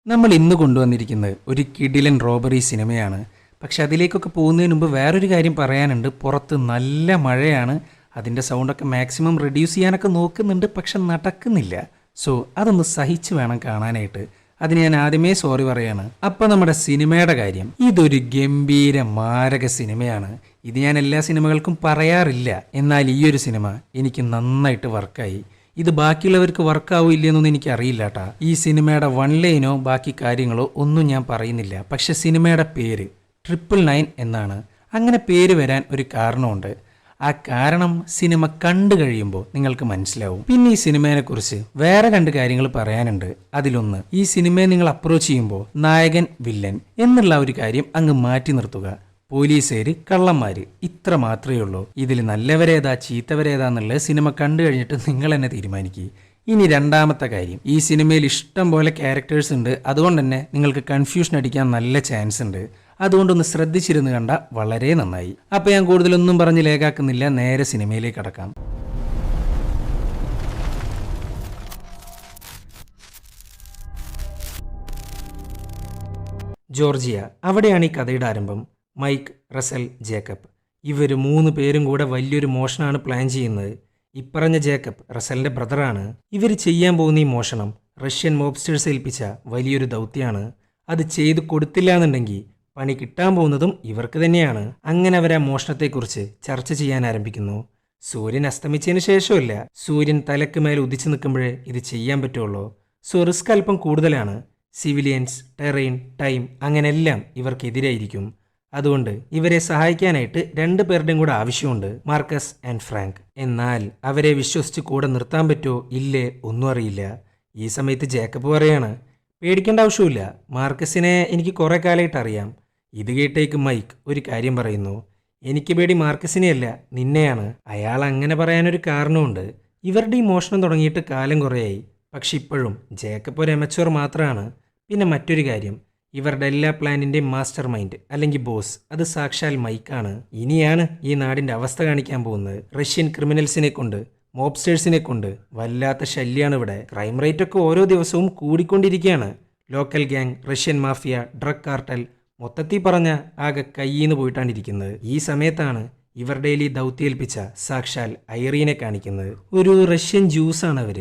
നമ്മൾ ഇന്ന് കൊണ്ടുവന്നിരിക്കുന്നത് ഒരു കിടിലൻ റോബറി സിനിമയാണ്. പക്ഷെ അതിലേക്കൊക്കെ പോകുന്നതിന് മുമ്പ് വേറൊരു കാര്യം പറയാനുണ്ട്. പുറത്ത് നല്ല മഴയാണ്. അതിൻ്റെ സൗണ്ടൊക്കെ മാക്സിമം റെഡ്യൂസ് ചെയ്യാനൊക്കെ നോക്കുന്നുണ്ട്, പക്ഷെ നടക്കുന്നില്ല. സോ അതൊന്ന് സഹിച്ച് വേണം കാണാനായിട്ട്. അതിന് ഞാൻ ആദ്യമേ സോറി പറയാണ്. അപ്പം നമ്മുടെ സിനിമയുടെ കാര്യം, ഇതൊരു ഗംഭീര മാരക സിനിമയാണ്. ഇത് ഞാൻ എല്ലാ സിനിമകൾക്കും പറയാറില്ല, എന്നാൽ ഈ ഒരു സിനിമ എനിക്ക് നന്നായിട്ട് വർക്കായി. ഇത് ബാക്കിയുള്ളവർക്ക് വർക്കാവോ ഇല്ലയെന്നൊന്നും എനിക്ക് അറിയില്ല കേട്ടാ. ഈ സിനിമയുടെ വൺ ലൈനോ ബാക്കി കാര്യങ്ങളോ ഒന്നും ഞാൻ പറയുന്നില്ല. പക്ഷെ സിനിമയുടെ പേര് 999 എന്നാണ്. അങ്ങനെ പേര് വരാൻ ഒരു കാരണമുണ്ട്. ആ കാരണം സിനിമ കണ്ടു കഴിയുമ്പോൾ നിങ്ങൾക്ക് മനസ്സിലാവും. പിന്നെ ഈ സിനിമയെ കുറിച്ച് വേറെ രണ്ട് കാര്യങ്ങൾ പറയാനുണ്ട്. അതിലൊന്ന്, ഈ സിനിമയെ നിങ്ങൾ അപ്രോച്ച് ചെയ്യുമ്പോൾ നായകൻ വില്ലൻ എന്നുള്ള ഒരു കാര്യം അങ്ങ് മാറ്റി നിർത്തുക. പോലീസുകാര് കള്ളന്മാര്, ഇത്ര മാത്രമേ ഉള്ളൂ. ഇതിൽ നല്ലവരേതാ ചീത്തവരേതാന്നുള്ളത് സിനിമ കണ്ടു കഴിഞ്ഞിട്ട് നിങ്ങൾ തന്നെ തീരുമാനിക്കുക. ഇനി രണ്ടാമത്തെ കാര്യം, ഈ സിനിമയിൽ ഇഷ്ടം പോലെ ക്യാരക്ടേഴ്സ് ഉണ്ട്. അതുകൊണ്ട് തന്നെ നിങ്ങൾക്ക് കൺഫ്യൂഷൻ അടിക്കാൻ നല്ല ചാൻസ് ഉണ്ട്. അതുകൊണ്ടൊന്ന് ശ്രദ്ധിച്ചിരുന്ന് കണ്ട വളരെ നന്നായി. അപ്പോൾ ഞാൻ കൂടുതലൊന്നും പറഞ്ഞ് ലേഖാക്കുന്നില്ല, നേരെ സിനിമയിലേക്ക് കടക്കാം. ജോർജിയ, അവിടെയാണ് ഈ കഥയുടെ ആരംഭം. മൈക്ക്, റസൽ, ജേക്കബ്, ഇവർ മൂന്ന് പേരും കൂടെ വലിയൊരു മോഷണമാണ് പ്ലാൻ ചെയ്യുന്നത്. ഇപ്പറഞ്ഞ ജേക്കബ് റസലിൻ്റെ ബ്രദറാണ്. ഇവർ ചെയ്യാൻ പോകുന്ന ഈ മോഷണം റഷ്യൻ മോബ്സ്റ്റേഴ്സ് ഏൽപ്പിച്ച വലിയൊരു ദൗത്യമാണ്. അത് ചെയ്തു കൊടുത്തില്ല എന്നുണ്ടെങ്കിൽ പണി കിട്ടാൻ പോകുന്നതും ഇവർക്ക് തന്നെയാണ്. അങ്ങനെ അവർ ആ മോഷണത്തെക്കുറിച്ച് ചർച്ച ചെയ്യാൻ ആരംഭിക്കുന്നു. സൂര്യൻ അസ്തമിച്ചതിന് ശേഷമല്ല, സൂര്യൻ തലക്ക് മേലെ ഉദിച്ചു നിൽക്കുമ്പോഴേ ഇത് ചെയ്യാൻ പറ്റുള്ളൂ. സോ റിസ്ക് അല്പം കൂടുതലാണ്. സിവിലിയൻസ്, ടെറൈൻ, ടൈം അങ്ങനെല്ലാം ഇവർക്കെതിരായിരിക്കും. അതുകൊണ്ട് ഇവരെ സഹായിക്കാനായിട്ട് രണ്ടു പേരുടെയും കൂടെ ആവശ്യമുണ്ട്, മാർക്കസ് ആൻഡ് ഫ്രാങ്ക്. എന്നാൽ അവരെ വിശ്വസിച്ച് കൂടെ നിർത്താൻ പറ്റുമോ ഇല്ലേ ഒന്നും അറിയില്ല. ഈ സമയത്ത് ജേക്കബ് പറയാണ്, പേടിക്കേണ്ട ആവശ്യമില്ല, മാർക്കസിനെ എനിക്ക് കുറേ കാലമായിട്ട് അറിയാം. ഇത് കേട്ടേക്ക് മൈക്ക് ഒരു കാര്യം പറയുന്നു, എനിക്ക് പേടി മാർക്കസിനെയല്ല നിന്നെയാണ്. അയാൾ അങ്ങനെ പറയാനൊരു കാരണമുണ്ട്. ഇവരുടെ ഈ മോഷണം തുടങ്ങിയിട്ട് കാലം കുറേയായി. പക്ഷെ ഇപ്പോഴും ജേക്കബ് ഒരു എമച്വർ മാത്രമാണ്. പിന്നെ മറ്റൊരു കാര്യം, ഇവരുടെ എല്ലാ പ്ലാനിൻ്റെയും മാസ്റ്റർ മൈൻഡ് അല്ലെങ്കിൽ ബോസ് അത് സാക്ഷാൽ മൈക്കാണ്. ഇനിയാണ് ഈ നാടിൻ്റെ അവസ്ഥ കാണിക്കാൻ പോകുന്നത്. റഷ്യൻ ക്രിമിനൽസിനെ കൊണ്ട്, മോബ്സ്റ്റേഴ്സിനെ കൊണ്ട് വല്ലാത്ത ശല്യമാണ് ഇവിടെ. ക്രൈം റേറ്റ് ഒക്കെ ഓരോ ദിവസവും കൂടിക്കൊണ്ടിരിക്കുകയാണ്. Local gang, Russian mafia, drug cartel, മൊത്തത്തിൽ പറഞ്ഞ ആകെ കയ്യിന്ന് പോയിട്ടാണിരിക്കുന്നത്. ഈ സമയത്താണ് ഇവരുടെ ഈ ദൗത്യേൽപ്പിച്ച സാക്ഷാൽ ഐറീനെ കാണിക്കുന്നത്. ഒരു റഷ്യൻ ജ്യൂസാണ് അവർ.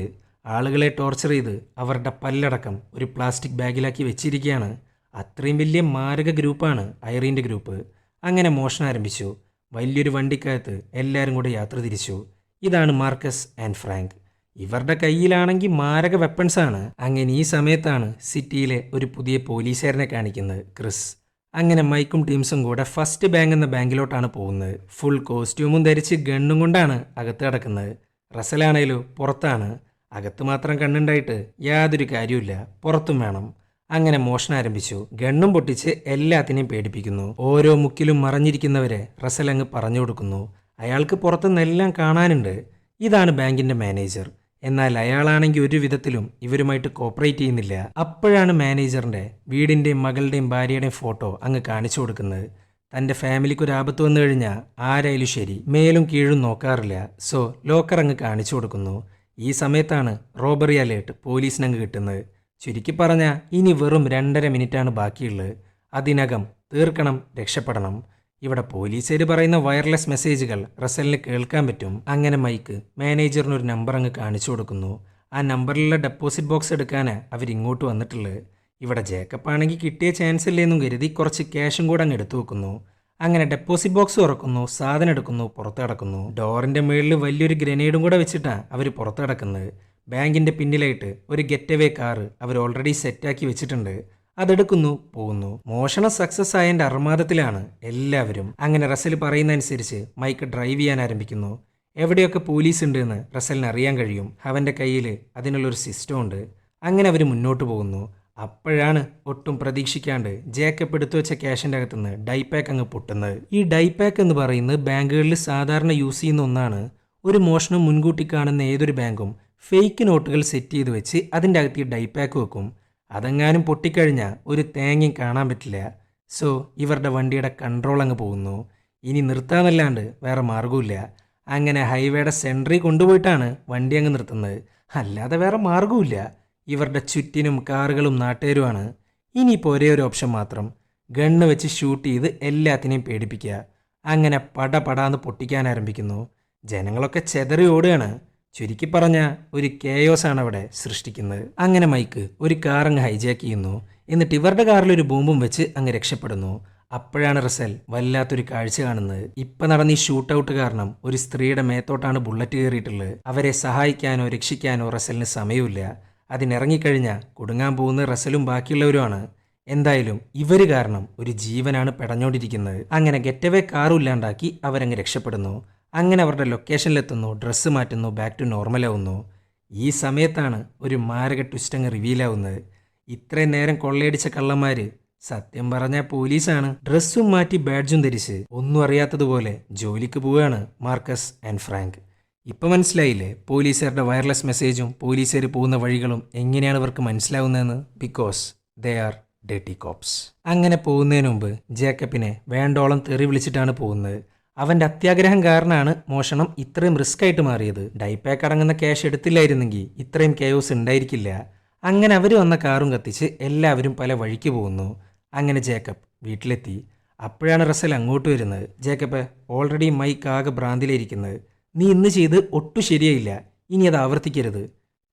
ആളുകളെ ടോർച്ചർ ചെയ്ത് അവരുടെ പല്ലടക്കം ഒരു പ്ലാസ്റ്റിക് ബാഗിലാക്കി വെച്ചിരിക്കുകയാണ്. അത്രയും വലിയ മാരക ഗ്രൂപ്പാണ് ഐറീൻ്റെ ഗ്രൂപ്പ്. അങ്ങനെ മോഷണം ആരംഭിച്ചു. വലിയൊരു വണ്ടിക്കകത്ത് എല്ലാവരും കൂടെ യാത്ര തിരിച്ചു. ഇതാണ് മാർക്കസ് ആൻഡ് ഫ്രാങ്ക്. ഇവരുടെ കയ്യിലാണെങ്കിൽ മാരക വെപ്പൺസാണ്. അങ്ങനെ ഈ സമയത്താണ് സിറ്റിയിലെ ഒരു പുതിയ പോലീസുകാരനെ കാണിക്കുന്നത്, ക്രിസ്. അങ്ങനെ മൈക്കും ടീംസും കൂടെ ഫസ്റ്റ് ബാങ്ക് എന്ന ബാങ്കിലോട്ടാണ് പോകുന്നത്. ഫുൾ കോസ്റ്റ്യൂമും ധരിച്ച് ഗണ്ണും കൊണ്ടാണ് അകത്ത് കിടക്കുന്നത്. റസലാണേലോ പുറത്താണ്. അകത്ത് മാത്രം കണ്ണുണ്ടായിട്ട് യാതൊരു കാര്യമില്ല, പുറത്തും വേണം. അങ്ങനെ മോഷണം ആരംഭിച്ചു. ഗണ്ണും പൊട്ടിച്ച് എല്ലാത്തിനെയും പേടിപ്പിക്കുന്നു. ഓരോ മുക്കിലും മറഞ്ഞിരിക്കുന്നവരെ റസൽ അങ്ങ് പറഞ്ഞു കൊടുക്കുന്നു. അയാൾക്ക് പുറത്തുനിന്നെല്ലാം കാണാനുണ്ട്. ഇതാണ് ബാങ്കിന്റെ മാനേജർ. എന്നാൽ അയാളാണെങ്കിൽ ഒരു വിധത്തിലും ഇവരുമായിട്ട് കോപ്പറേറ്റ് ചെയ്യുന്നില്ല. അപ്പോഴാണ് മാനേജറിന്റെ വീടിന്റെയും മകളുടെയും ഭാര്യയുടെയും ഫോട്ടോ അങ്ങ് കാണിച്ചു കൊടുക്കുന്നത്. തൻ്റെ ഫാമിലിക്ക് ഒരു ആപത്ത് വന്നു കഴിഞ്ഞാൽ ആരായാലും ശരി മേലും കീഴും നോക്കാറില്ല. സോ ലോക്കർ അങ്ങ് കാണിച്ചു കൊടുക്കുന്നു. ഈ സമയത്താണ് റോബറി അലേർട്ട് പോലീസിനങ്ങ് കിട്ടുന്നത്. ചുരുക്കി പറഞ്ഞാൽ ഇനി വെറും 2.5 മിനിറ്റാണ് ബാക്കിയുള്ളത്. അതിനകം തീർക്കണം, രക്ഷപ്പെടണം. ഇവിടെ പോലീസുകാർ പറയുന്ന വയർലെസ് മെസ്സേജുകൾ റസലിന് കേൾക്കാൻ പറ്റും. അങ്ങനെ മൈക്ക് മാനേജറിന് ഒരു നമ്പർ അങ്ങ് കാണിച്ചു കൊടുക്കുന്നു. ആ നമ്പറിലുള്ള ഡെപ്പോസിറ്റ് ബോക്സ് എടുക്കാനാണ് അവരിങ്ങോട്ട് വന്നിട്ടുള്ളത്. ഇവിടെ ജേക്കബ് ആണെങ്കിൽ കിട്ടിയ ചാൻസ് ഇല്ലേന്നും കരുതി കുറച്ച് ക്യാഷും കൂടെ അങ്ങ് എടുത്തു വെക്കുന്നു. അങ്ങനെ ഡെപ്പോസിറ്റ് ബോക്സ് തുറക്കുന്നു, സാധനം എടുക്കുന്നു, പുറത്ത് കിടക്കുന്നു. ഡോറിൻ്റെ മുകളിൽ വലിയൊരു ഗ്രനേഡും കൂടെ വെച്ചിട്ടാണ് അവർ പുറത്ത് കിടക്കുന്നത്. ബാങ്കിൻ്റെ പിന്നിലായിട്ട് ഒരു ഗെറ്റ് കാറ് അവർ ഓൾറെഡി സെറ്റാക്കി വെച്ചിട്ടുണ്ട്. അതെടുക്കുന്നു, പോകുന്നു. മോഷണം സക്സസ് ആയതിൻ്റെ അർമാദത്തിലാണ് എല്ലാവരും. അങ്ങനെ റസൽ പറയുന്ന അനുസരിച്ച് മൈക്ക് ഡ്രൈവ് ചെയ്യാൻ ആരംഭിക്കുന്നു. എവിടെയൊക്കെ പോലീസ് ഉണ്ട് എന്ന് റസലിന് അറിയാൻ കഴിയും. അവൻ്റെ കയ്യിൽ അതിനുള്ളൊരു സിസ്റ്റം ഉണ്ട്. അങ്ങനെ അവർ മുന്നോട്ട് പോകുന്നു. അപ്പോഴാണ് ഒട്ടും പ്രതീക്ഷിക്കാണ്ട് ജേക്കബ് എടുത്തു വെച്ച ക്യാഷിൻ്റെ അകത്തുനിന്ന് ഡൈപാക്ക് അങ്ങ് പൊട്ടുന്നത്. ഈ ഡൈപാക്ക് എന്ന് പറയുന്നത് ബാങ്കുകളിൽ സാധാരണ യൂസ് ചെയ്യുന്ന ഒന്നാണ്. ഒരു മോഷണം മുൻകൂട്ടി കാണുന്ന ഏതൊരു ബാങ്കും ഫേക്ക് നോട്ടുകൾ സെറ്റ് ചെയ്ത് വെച്ച് അതിൻ്റെ അകത്ത് ഈ ഡൈപാക്ക് വെക്കും. അതെങ്ങാനും പൊട്ടിക്കഴിഞ്ഞാൽ ഒരു തേങ്ങയും കാണാൻ പറ്റില്ല. സോ ഇവരുടെ വണ്ടിയുടെ കൺട്രോൾ അങ്ങ് പോകുന്നു. ഇനി നിർത്താന്നല്ലാണ്ട് വേറെ മാർഗമില്ല. അങ്ങനെ ഹൈവേയുടെ സെൻട്രിൽ കൊണ്ടുപോയിട്ടാണ് വണ്ടി അങ്ങ് നിർത്തുന്നത്. അല്ലാതെ വേറെ മാർഗമില്ല. ഇവരുടെ ചുറ്റിനും കാറുകളും നാട്ടുകാരുമാണ്. ഇനിയിപ്പോൾ ഒരേ ഒരു ഓപ്ഷൻ മാത്രം, ഗണ്ണ് വെച്ച് ഷൂട്ട് ചെയ്ത് എല്ലാത്തിനെയും പേടിപ്പിക്കുക. അങ്ങനെ പടാന്ന് പൊട്ടിക്കാൻ ആരംഭിക്കുന്നു. ജനങ്ങളൊക്കെ ചെതറി ഓടുകയാണ്. ചുരുക്കി പറഞ്ഞ ഒരു കേയോസാണ് അവിടെ സൃഷ്ടിക്കുന്നത്. അങ്ങനെ മൈക്ക് ഒരു കാർ അങ്ങ് ഹൈജാക്ക് ചെയ്യുന്നു. എന്നിട്ട് ഇവരുടെ കാറിലൊരു ബോംബും വെച്ച് അങ്ങ് രക്ഷപ്പെടുന്നു. അപ്പോഴാണ് റസൽ വല്ലാത്തൊരു കാഴ്ച കാണുന്നത്. ഇപ്പം നടന്ന ഈ ഷൂട്ടൗട്ട് കാരണം ഒരു സ്ത്രീയുടെ മേത്തോട്ടാണ് ബുള്ളറ്റ് കയറിയിട്ടുള്ളത്. അവരെ സഹായിക്കാനോ രക്ഷിക്കാനോ റസലിന് സമയമില്ല. അതിനിറങ്ങിക്കഴിഞ്ഞാൽ കുടുങ്ങാൻ പോകുന്ന റസലും ബാക്കിയുള്ളവരുമാണ്. എന്തായാലും ഇവര് കാരണം ഒരു ജീവനാണ് പെടഞ്ഞോണ്ടിരിക്കുന്നത്. അങ്ങനെ ഗെറ്റവേ കാറും ഇല്ലാണ്ടാക്കി അവരങ്ങ് രക്ഷപ്പെടുന്നു. അങ്ങനെ അവരുടെ ലൊക്കേഷനിലെത്തുന്നു, ഡ്രസ്സ് മാറ്റുന്നു, ബാക്ക് ടു നോർമലാവുന്നു. ഈ സമയത്താണ് ഒരു മാരക ട്വിസ്റ്റ് അങ്ങ് റിവീലാവുന്നത്. ഇത്രയും നേരം കൊള്ളയടിച്ച കള്ളന്മാർ സത്യം പറഞ്ഞ പോലീസാണ്. ഡ്രസ്സും മാറ്റി ബാഡ്ജും ധരിച്ച് ഒന്നും അറിയാത്തതുപോലെ ജോലിക്ക് പോവുകയാണ് മാർക്കസ് ആൻഡ് ഫ്രാങ്ക്. ഇപ്പം മനസ്സിലായില്ലേ പോലീസുകാരുടെ വയർലെസ് മെസ്സേജും പോലീസുകാർ പോകുന്ന വഴികളും എങ്ങനെയാണ് ഇവർക്ക് മനസ്സിലാവുന്നതെന്ന്? Because they are dirty cops. അങ്ങനെ പോകുന്നതിന് മുമ്പ് ജേക്കബിനെ വേണ്ടോളം തെറി വിളിച്ചിട്ടാണ് പോകുന്നത്. അവൻ്റെ അത്യാഗ്രഹം കാരണമാണ് മോഷണം ഇത്രയും റിസ്ക് ആയിട്ട് മാറിയത്. ഡൈപാക്ക് അടങ്ങുന്ന ക്യാഷ് എടുത്തില്ലായിരുന്നെങ്കിൽ ഇത്രയും കെയോസ് ഉണ്ടായിരിക്കില്ല. അങ്ങനെ അവർ വന്ന കാറും കത്തിച്ച് എല്ലാവരും പല വഴിക്ക് പോകുന്നു. അങ്ങനെ ജേക്കബ് വീട്ടിലെത്തി. അപ്പോഴാണ് റസൽ അങ്ങോട്ട് വരുന്നത്. ജേക്കബ്, ഓൾറെഡി മൈക്ക് ആകെ ഭ്രാന്തിലിരിക്കുന്നത്. നീ ഇന്ന് ചെയ്ത് ഒട്ടും ശരിയായില്ല, ഇനി അത് ആവർത്തിക്കരുത്.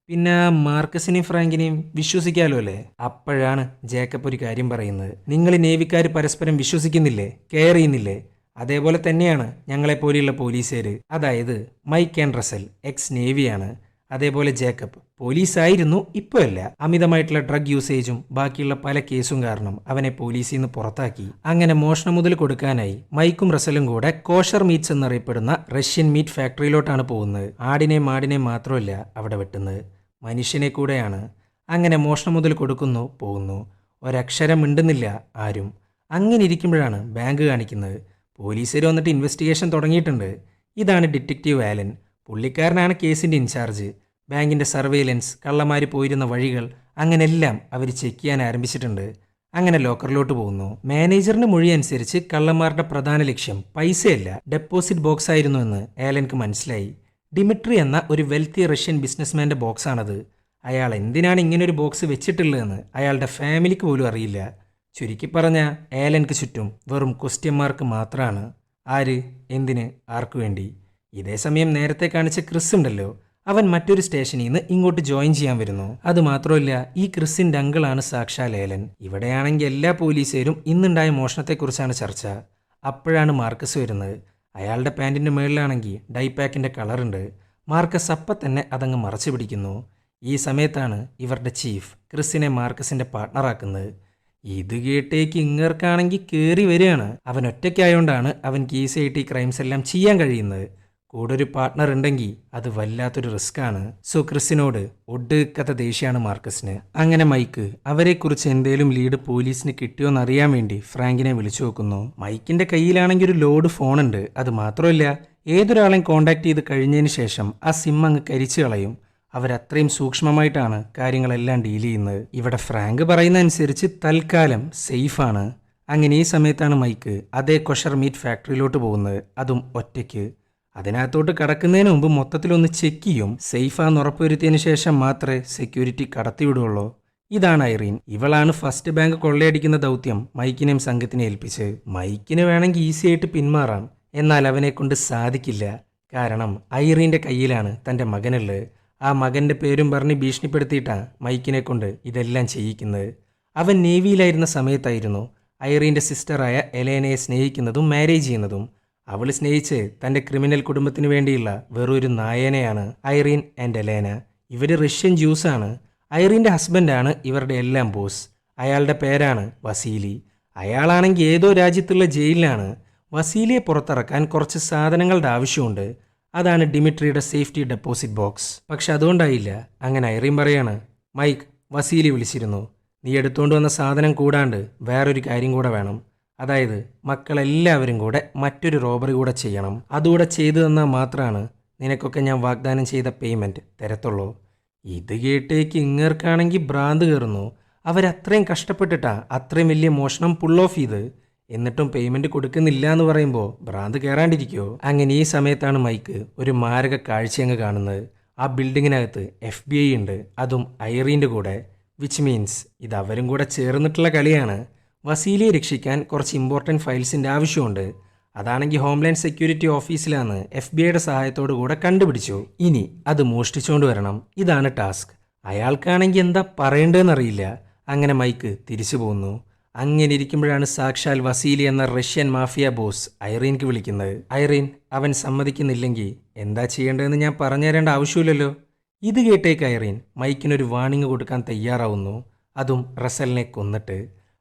പിന്നെ മാർക്കസിനെയും ഫ്രാങ്കിനെയും വിശ്വസിക്കാമല്ലോ അല്ലേ? അപ്പോഴാണ് ജേക്കബ് ഒരു കാര്യം പറയുന്നത്. നിങ്ങൾ നേവിക്കാർ പരസ്പരം വിശ്വസിക്കുന്നില്ലേ, കെയർ ചെയ്യുന്നില്ലേ? അതേപോലെ തന്നെയാണ് ഞങ്ങളെപ്പോലെയുള്ള പോലീസുകാർ. അതായത് മൈക്ക് ആൻഡ് റസൽ എക്സ് നേവിയാണ്. അതേപോലെ ജേക്കബ് പോലീസായിരുന്നു, ഇപ്പോൾ അല്ല. അമിതമായിട്ടുള്ള ഡ്രഗ് യൂസേജും ബാക്കിയുള്ള പല കേസും കാരണം അവനെ പോലീസിൽ നിന്ന് പുറത്താക്കി. അങ്ങനെ മോഷണം മുതൽ കൊടുക്കാനായി മൈക്കും റസലും കൂടെ കോഷർ മീറ്റ്സ് എന്നറിയപ്പെടുന്ന റഷ്യൻ മീറ്റ് ഫാക്ടറിയിലോട്ടാണ് പോകുന്നത്. ആടിനെയും മാടിനെയും മാത്രമല്ല അവിടെ വെട്ടുന്നത്, മനുഷ്യനെ കൂടെയാണ്. അങ്ങനെ മോഷണം മുതൽ കൊടുക്കുന്നു, പോകുന്നു. ഒരക്ഷരം മിണ്ടുന്നില്ല ആരും. അങ്ങനെ ഇരിക്കുമ്പോഴാണ് ബാങ്ക് കാണിക്കുന്നത്. പോലീസുകാർ വന്നിട്ട് ഇൻവെസ്റ്റിഗേഷൻ തുടങ്ങിയിട്ടുണ്ട്. ഇതാണ് ഡിറ്റക്റ്റീവ് ആലൻ. പുള്ളിക്കാരനാണ് കേസിൻ്റെ ഇൻചാർജ്. ബാങ്കിൻ്റെ സർവെയിലൻസ്, കള്ളന്മാർ പോയിരുന്ന വഴികൾ, അങ്ങനെല്ലാം അവർ ചെക്ക് ചെയ്യാൻ ആരംഭിച്ചിട്ടുണ്ട്. അങ്ങനെ ലോക്കറിലോട്ട് പോകുന്നു. മാനേജറിൻ്റെ മൊഴി അനുസരിച്ച് കള്ളന്മാരുടെ പ്രധാന ലക്ഷ്യം പൈസയല്ല, ഡെപ്പോസിറ്റ് ബോക്സ് ആയിരുന്നു എന്ന് ആലൻക്ക് മനസ്സിലായി. ഡിമിട്രി എന്ന ഒരു വെൽത്തി റഷ്യൻ ബിസിനസ്മാൻ്റെ ബോക്സാണത്. അയാൾ എന്തിനാണ് ഇങ്ങനൊരു ബോക്സ് വെച്ചിട്ടുള്ളതെന്ന് അയാളുടെ ഫാമിലിക്ക് പോലും അറിയില്ല. ചുരുക്കി പറഞ്ഞ ആലൻക്ക് ചുറ്റും വെറും ക്വസ്റ്റ്യൻ മാർക്ക് മാത്രമാണ്. ആര്, എന്തിന്, ആർക്കു വേണ്ടി? ഇതേസമയം നേരത്തെ കാണിച്ച ക്രിസ് ഉണ്ടല്ലോ, അവൻ മറ്റൊരു സ്റ്റേഷനിൽ നിന്ന് ഇങ്ങോട്ട് ജോയിൻ ചെയ്യാൻ വരുന്നു. അതുമാത്രമല്ല, ഈ ക്രിസിൻ്റെ അങ്കിളാണ് സാക്ഷാൽ ഏലൻ. ഇവിടെയാണെങ്കിൽ എല്ലാ പോലീസുകാരും ഇന്നുണ്ടായ മോഷണത്തെക്കുറിച്ചാണ് ചർച്ച. അപ്പോഴാണ് മാർക്കസ് വരുന്നത്. അയാളുടെ പാൻറ്റിൻ്റെ മുകളിലാണെങ്കിൽ ഡൈപാക്കിൻ്റെ കളറുണ്ട്. മാർക്കസ് അപ്പം തന്നെ അതങ്ങ് മറച്ചു പിടിക്കുന്നു. ഈ സമയത്താണ് ഇവരുടെ ചീഫ് ക്രിസിനെ മാർക്കസിൻ്റെ പാർട്ട്ണറാക്കുന്നത്. ഇത് കേട്ടേക്ക് ഇങ്ങർക്കാണെങ്കിൽ കയറി വരികയാണ്. അവൻ ഒറ്റയ്ക്കായോണ്ടാണ് അവൻ ഈസിയായിട്ട് ഈ ക്രൈംസ് എല്ലാം ചെയ്യാൻ കഴിയുന്നത്. കൂടെ ഒരു പാർട്ട്ണർ ഉണ്ടെങ്കിൽ അത് വല്ലാത്തൊരു റിസ്ക്കാണ്. സോ ക്രിസിനോട് ഒടുക്കത്തെ ദേഷ്യമാണ് മാർക്കസിന്. അങ്ങനെ മൈക്ക് അവരെക്കുറിച്ച് എന്തേലും ലീഡ് പോലീസിന് കിട്ടിയോന്നറിയാൻ വേണ്ടി ഫ്രാങ്കിനെ വിളിച്ചു നോക്കുന്നു. മൈക്കിൻ്റെ കയ്യിലാണെങ്കിൽ ഒരു ലോഡ് ഫോണുണ്ട്. അത് മാത്രമല്ല, ഏതൊരാളെയും കോണ്ടാക്ട് ചെയ്ത് കഴിഞ്ഞതിന് ശേഷം ആ സിം അങ്ങ് കരിച്ചു കളയും. അവരത്രയും സൂക്ഷ്മമായിട്ടാണ് കാര്യങ്ങളെല്ലാം ഡീൽ ചെയ്യുന്നത്. ഇവിടെ ഫ്രാങ്ക് പറയുന്ന അനുസരിച്ച് തൽക്കാലം സേഫാണ്. അങ്ങനെ ഈ സമയത്താണ് മൈക്ക് അതേ കൊഷർ മീറ്റ് ഫാക്ടറിയിലോട്ട് പോകുന്നത്, അതും ഒറ്റയ്ക്ക്. അതിനകത്തോട്ട് കടക്കുന്നതിന് മുമ്പ് മൊത്തത്തിലൊന്ന് ചെക്ക് ചെയ്യും. സേഫാന്ന് ഉറപ്പുവരുത്തിയതിനു ശേഷം മാത്രമേ സെക്യൂരിറ്റി കടത്തിവിടുള്ളൂ. ഇതാണ് ഐറീൻ. ഇവളാണ് ഫസ്റ്റ് ബാങ്ക് കൊള്ളയടിക്കുന്ന ദൗത്യം മൈക്കിനെയും സംഘത്തിനെ ഏൽപ്പിച്ച്. മൈക്കിന് വേണമെങ്കിൽ ഈസി ആയിട്ട് പിന്മാറാം, എന്നാൽ അവനെ കൊണ്ട് സാധിക്കില്ല. കാരണം ഐറീൻ്റെ കയ്യിലാണ് തൻ്റെ മകനുള്ളത്. ആ മകൻ്റെ പേരും പറഞ്ഞ് ഭീഷണിപ്പെടുത്തിയിട്ടാണ് മൈക്കിനെ കൊണ്ട് ഇതെല്ലാം ചെയ്യിക്കുന്നത്. അവൻ നേവിയിലായിരുന്ന സമയത്തായിരുന്നു ഐറീൻ്റെ സിസ്റ്ററായ എലേനയെ സ്നേഹിക്കുന്നതും മാരേജ് ചെയ്യുന്നതും. അവൾ സ്നേഹിച്ച് തൻ്റെ ക്രിമിനൽ കുടുംബത്തിന് വേണ്ടിയുള്ള വെറൊരു നായനെയാണ് ഐറീൻ ആൻഡ് എലേന. ഇവർ റഷ്യൻ ജ്യൂസാണ്. ഐറീൻ്റെ ഹസ്ബൻഡാണ് ഇവരുടെ എല്ലാം ബോസ്. അയാളുടെ പേരാണ് വസീലി. അയാളാണെങ്കിൽ ഏതോ രാജ്യത്തുള്ള ജയിലിലാണ്. വസീലിയെ പുറത്തിറക്കാൻ കുറച്ച് സാധനങ്ങളുടെ ആവശ്യമുണ്ട്. അതാണ് ഡിമിട്രിയുടെ സേഫ്റ്റി ഡെപ്പോസിറ്റ് ബോക്സ്. പക്ഷെ അതുകൊണ്ടായില്ല. അങ്ങനെ ഐറീൻ പറയാണ്, മൈക്ക് വസീലി വിളിച്ചിരുന്നു, നീ എടുത്തുകൊണ്ട് വന്ന സാധനം കൂടാണ്ട് വേറൊരു കാര്യം കൂടെ വേണം. അതായത് മക്കളെല്ലാവരും കൂടെ മറ്റൊരു റോബറി കൂടെ ചെയ്യണം. അതുകൂടെ ചെയ്തു തന്നാൽ മാത്രമാണ് നിനക്കൊക്കെ ഞാൻ വാഗ്ദാനം ചെയ്ത പേയ്മെൻറ്റ് തരത്തുള്ളൂ. ഇത് കേട്ടേക്ക് ഇങ്ങേർക്കാണെങ്കിൽ ഭ്രാന്ത് കയറുന്നു. അവരത്രയും കഷ്ടപ്പെട്ടിട്ടാ അത്രയും വലിയ മോഷണം പുൾ ഓഫ് ചെയ്ത്, എന്നിട്ടും പേയ്മെൻറ്റ് കൊടുക്കുന്നില്ല എന്ന് പറയുമ്പോൾ ഭ്രാന്ത് കയറാണ്ടിരിക്കുമോ? അങ്ങനെ ഈ സമയത്താണ് മൈക്ക് ഒരു മാരക കാഴ്ചയങ്ങ് കാണുന്നത്. ആ ബിൽഡിങ്ങിനകത്ത് FBI ഉണ്ട്, അതും ഐറീൻ്റെ കൂടെ. വിച്ച് മീൻസ് ഇത് അവരും കൂടെ ചേർന്നിട്ടുള്ള കളിയാണ്. വസീലിയെ രക്ഷിക്കാൻ കുറച്ച് ഇമ്പോർട്ടൻറ്റ് ഫയൽസിൻ്റെ ആവശ്യമുണ്ട്. അതാണെങ്കിൽ ഹോംലാൻഡ് സെക്യൂരിറ്റി ഓഫീസിലാന്ന് FBIയുടെ സഹായത്തോടു കൂടെ കണ്ടുപിടിച്ചു. ഇനി അത് മോഷ്ടിച്ചുകൊണ്ട് വരണം. ഇതാണ് ടാസ്ക്. അയാൾക്കാണെങ്കിൽ എന്താ പറയേണ്ടതെന്നറിയില്ല. അങ്ങനെ മൈക്ക് തിരിച്ചു പോകുന്നു. അങ്ങനെ ഇരിക്കുമ്പോഴാണ് സാക്ഷാൽ വസീലി എന്ന റഷ്യൻ മാഫിയ ബോസ് ഐറീൻക്ക് വിളിക്കുന്നത്. ഐറീൻ, അവൻ സമ്മതിക്കുന്നില്ലെങ്കിൽ എന്താ ചെയ്യേണ്ടതെന്ന് ഞാൻ പറഞ്ഞു തരേണ്ട ആവശ്യമില്ലല്ലോ. ഇത് കേട്ടേക്ക് ഐറീൻ മൈക്കിനൊരു വാണിംഗ് കൊടുക്കാൻ തയ്യാറാവുന്നു, അതും റസലിനെ കൊന്നിട്ട്.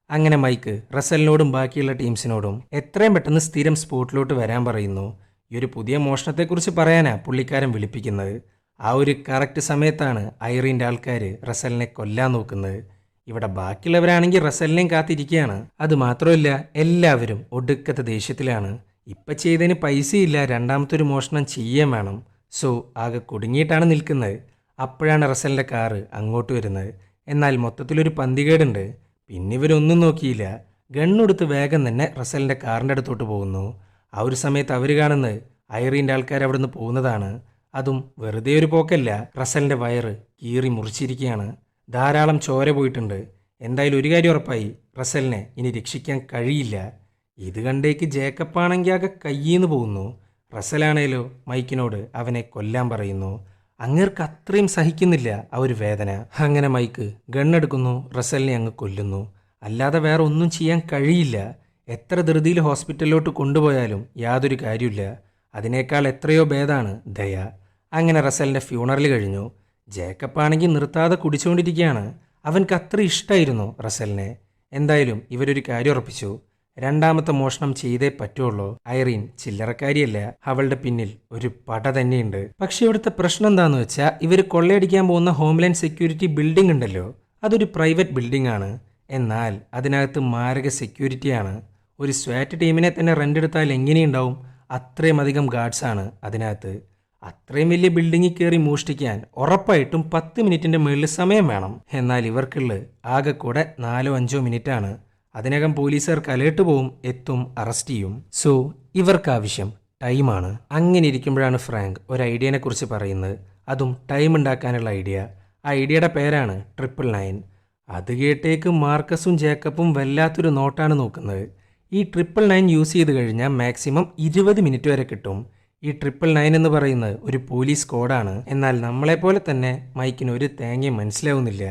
അങ്ങനെ മൈക്ക് റസലിനോടും ബാക്കിയുള്ള ടീംസിനോടും എത്രയും പെട്ടെന്ന് സ്ഥിരം സ്പോട്ടിലോട്ട് വരാൻ പറയുന്നു. ഈ ഒരു പുതിയ മോഷണത്തെക്കുറിച്ച് പറയാനാ പുള്ളിക്കാരൻ വിളിപ്പിക്കുന്നത്. ആ ഒരു കറക്റ്റ് സമയത്താണ് ഐറീൻ്റെ ആൾക്കാർ റസലിനെ കൊല്ലാൻ നോക്കുന്നത്. ഇവിടെ ബാക്കിയുള്ളവരാണെങ്കിൽ റസലിനെയും കാത്തിരിക്കുകയാണ്. അത് മാത്രമല്ല, എല്ലാവരും ഒടുക്കത്തെ ദേഷ്യത്തിലാണ്. ഇപ്പം ചെയ്തതിന് പൈസയില്ല, രണ്ടാമത്തെ ഒരു മോഷണം ചെയ്യാൻ വേണം. സോ ആകെ കുടുങ്ങിയിട്ടാണ് നിൽക്കുന്നത്. അപ്പോഴാണ് റസലിൻ്റെ കാറ് അങ്ങോട്ട് വരുന്നത്. എന്നാൽ മൊത്തത്തിലൊരു പന്തികേടുണ്ട്. പിന്നെ ഇവരൊന്നും നോക്കിയില്ല, ഗണ്ണെടുത്ത് വേഗം തന്നെ റസലിൻ്റെ കാറിൻ്റെ അടുത്തോട്ട് പോകുന്നു. ആ ഒരു സമയത്ത് അവർ കാണുന്നത് ഐറീൻ്റെ ആൾക്കാർ അവിടെ നിന്ന് പോകുന്നതാണ്. അതും വെറുതെ ഒരു പോക്കല്ല, റസലിൻ്റെ വയറ് കീറി മുറിച്ചിരിക്കുകയാണ്. ധാരാളം ചോര പോയിട്ടുണ്ട്. എന്തായാലും ഒരു കാര്യം ഉറപ്പായി, റസലിനെ ഇനി രക്ഷിക്കാൻ കഴിയില്ല. ഇത് കണ്ടേക്ക് ജേക്കപ്പാണെങ്കിൽ ആകെ കയ്യിന്ന് പോകുന്നു. റസലാണേലോ മൈക്കിനോട് അവനെ കൊല്ലാൻ പറയുന്നു. അങ്ങേർക്ക് അത്രയും സഹിക്കുന്നില്ല ആ ഒരു വേദന. അങ്ങനെ മൈക്ക് ഗണ്ണെടുക്കുന്നു, റസലിനെ അങ്ങ് കൊല്ലുന്നു. അല്ലാതെ വേറെ ഒന്നും ചെയ്യാൻ കഴിയില്ല. എത്ര ധൃതിയിൽ ഹോസ്പിറ്റലിലോട്ട് കൊണ്ടുപോയാലും യാതൊരു കാര്യമില്ല. അതിനേക്കാൾ എത്രയോ ഭേദമാണ് ദയ. അങ്ങനെ റസലിൻ്റെ ഫ്യൂണറൽ കഴിഞ്ഞു. ജേക്കപ്പാണെങ്കിൽ നിർത്താതെ കുടിച്ചുകൊണ്ടിരിക്കുകയാണ്. അവൻക്ക് അത്ര ഇഷ്ടമായിരുന്നു റസലിനെ. എന്തായാലും ഇവരൊരു കാര്യം ഉറപ്പിച്ചു, രണ്ടാമത്തെ മോഷണം ചെയ്തേ പറ്റുള്ളൂ. ഐറീൻ ചില്ലറക്കാരിയല്ല, അവളുടെ പിന്നിൽ ഒരു പട തന്നെയുണ്ട്. പക്ഷെ ഇവിടുത്തെ പ്രശ്നം എന്താന്ന് വെച്ചാൽ, ഇവർ കൊള്ളയടിക്കാൻ പോകുന്ന ഹോംലാൻഡ് സെക്യൂരിറ്റി ബിൽഡിംഗ് ഉണ്ടല്ലോ, അതൊരു പ്രൈവറ്റ് ബിൽഡിംഗ് ആണ്. എന്നാൽ അതിനകത്ത് മാരക സെക്യൂരിറ്റിയാണ്. ഒരു സ്വാറ്റ് ടീമിനെ തന്നെ റെൻ്റ് എടുത്താൽ എങ്ങനെയുണ്ടാവും? അത്രയും അധികം ഗാർഡ്സാണ് അതിനകത്ത്. അത്രയും വലിയ ബിൽഡിങ്ങിൽ കയറി മോഷ്ടിക്കാൻ ഉറപ്പായിട്ടും 10 മിനിറ്റിൻ്റെ മുകളിൽ സമയം വേണം. എന്നാൽ ഇവർക്കുള്ള ആകെ കൂടെ 4-5 മിനിറ്റാണ്. അതിനകം പോലീസുകാർക്ക് അലേർട്ട് പോവും, എത്തും, അറസ്റ്റ് ചെയ്യും. സോ ഇവർക്ക് ആവശ്യം ടൈമാണ്. അങ്ങനെ ഇരിക്കുമ്പോഴാണ് ഫ്രാങ്ക് ഒരു ഐഡിയനെ കുറിച്ച് പറയുന്നത്, അതും ടൈം ഉണ്ടാക്കാനുള്ള ഐഡിയ. ആ ഐഡിയയുടെ പേരാണ് 999. അത് കേട്ടേക്ക് മാർക്കസും ജേക്കബും വല്ലാത്തൊരു നോട്ടാണ് നോക്കുന്നത്. ഈ 999 യൂസ് ചെയ്ത് കഴിഞ്ഞാൽ മാക്സിമം 20 മിനിറ്റ് വരെ കിട്ടും. ഈ 999 എന്ന് പറയുന്നത് ഒരു പോലീസ് കോഡാണ്. എന്നാൽ നമ്മളെപ്പോലെ തന്നെ മൈക്കിന് ഒരു തേങ്ങയും മനസ്സിലാവുന്നില്ല.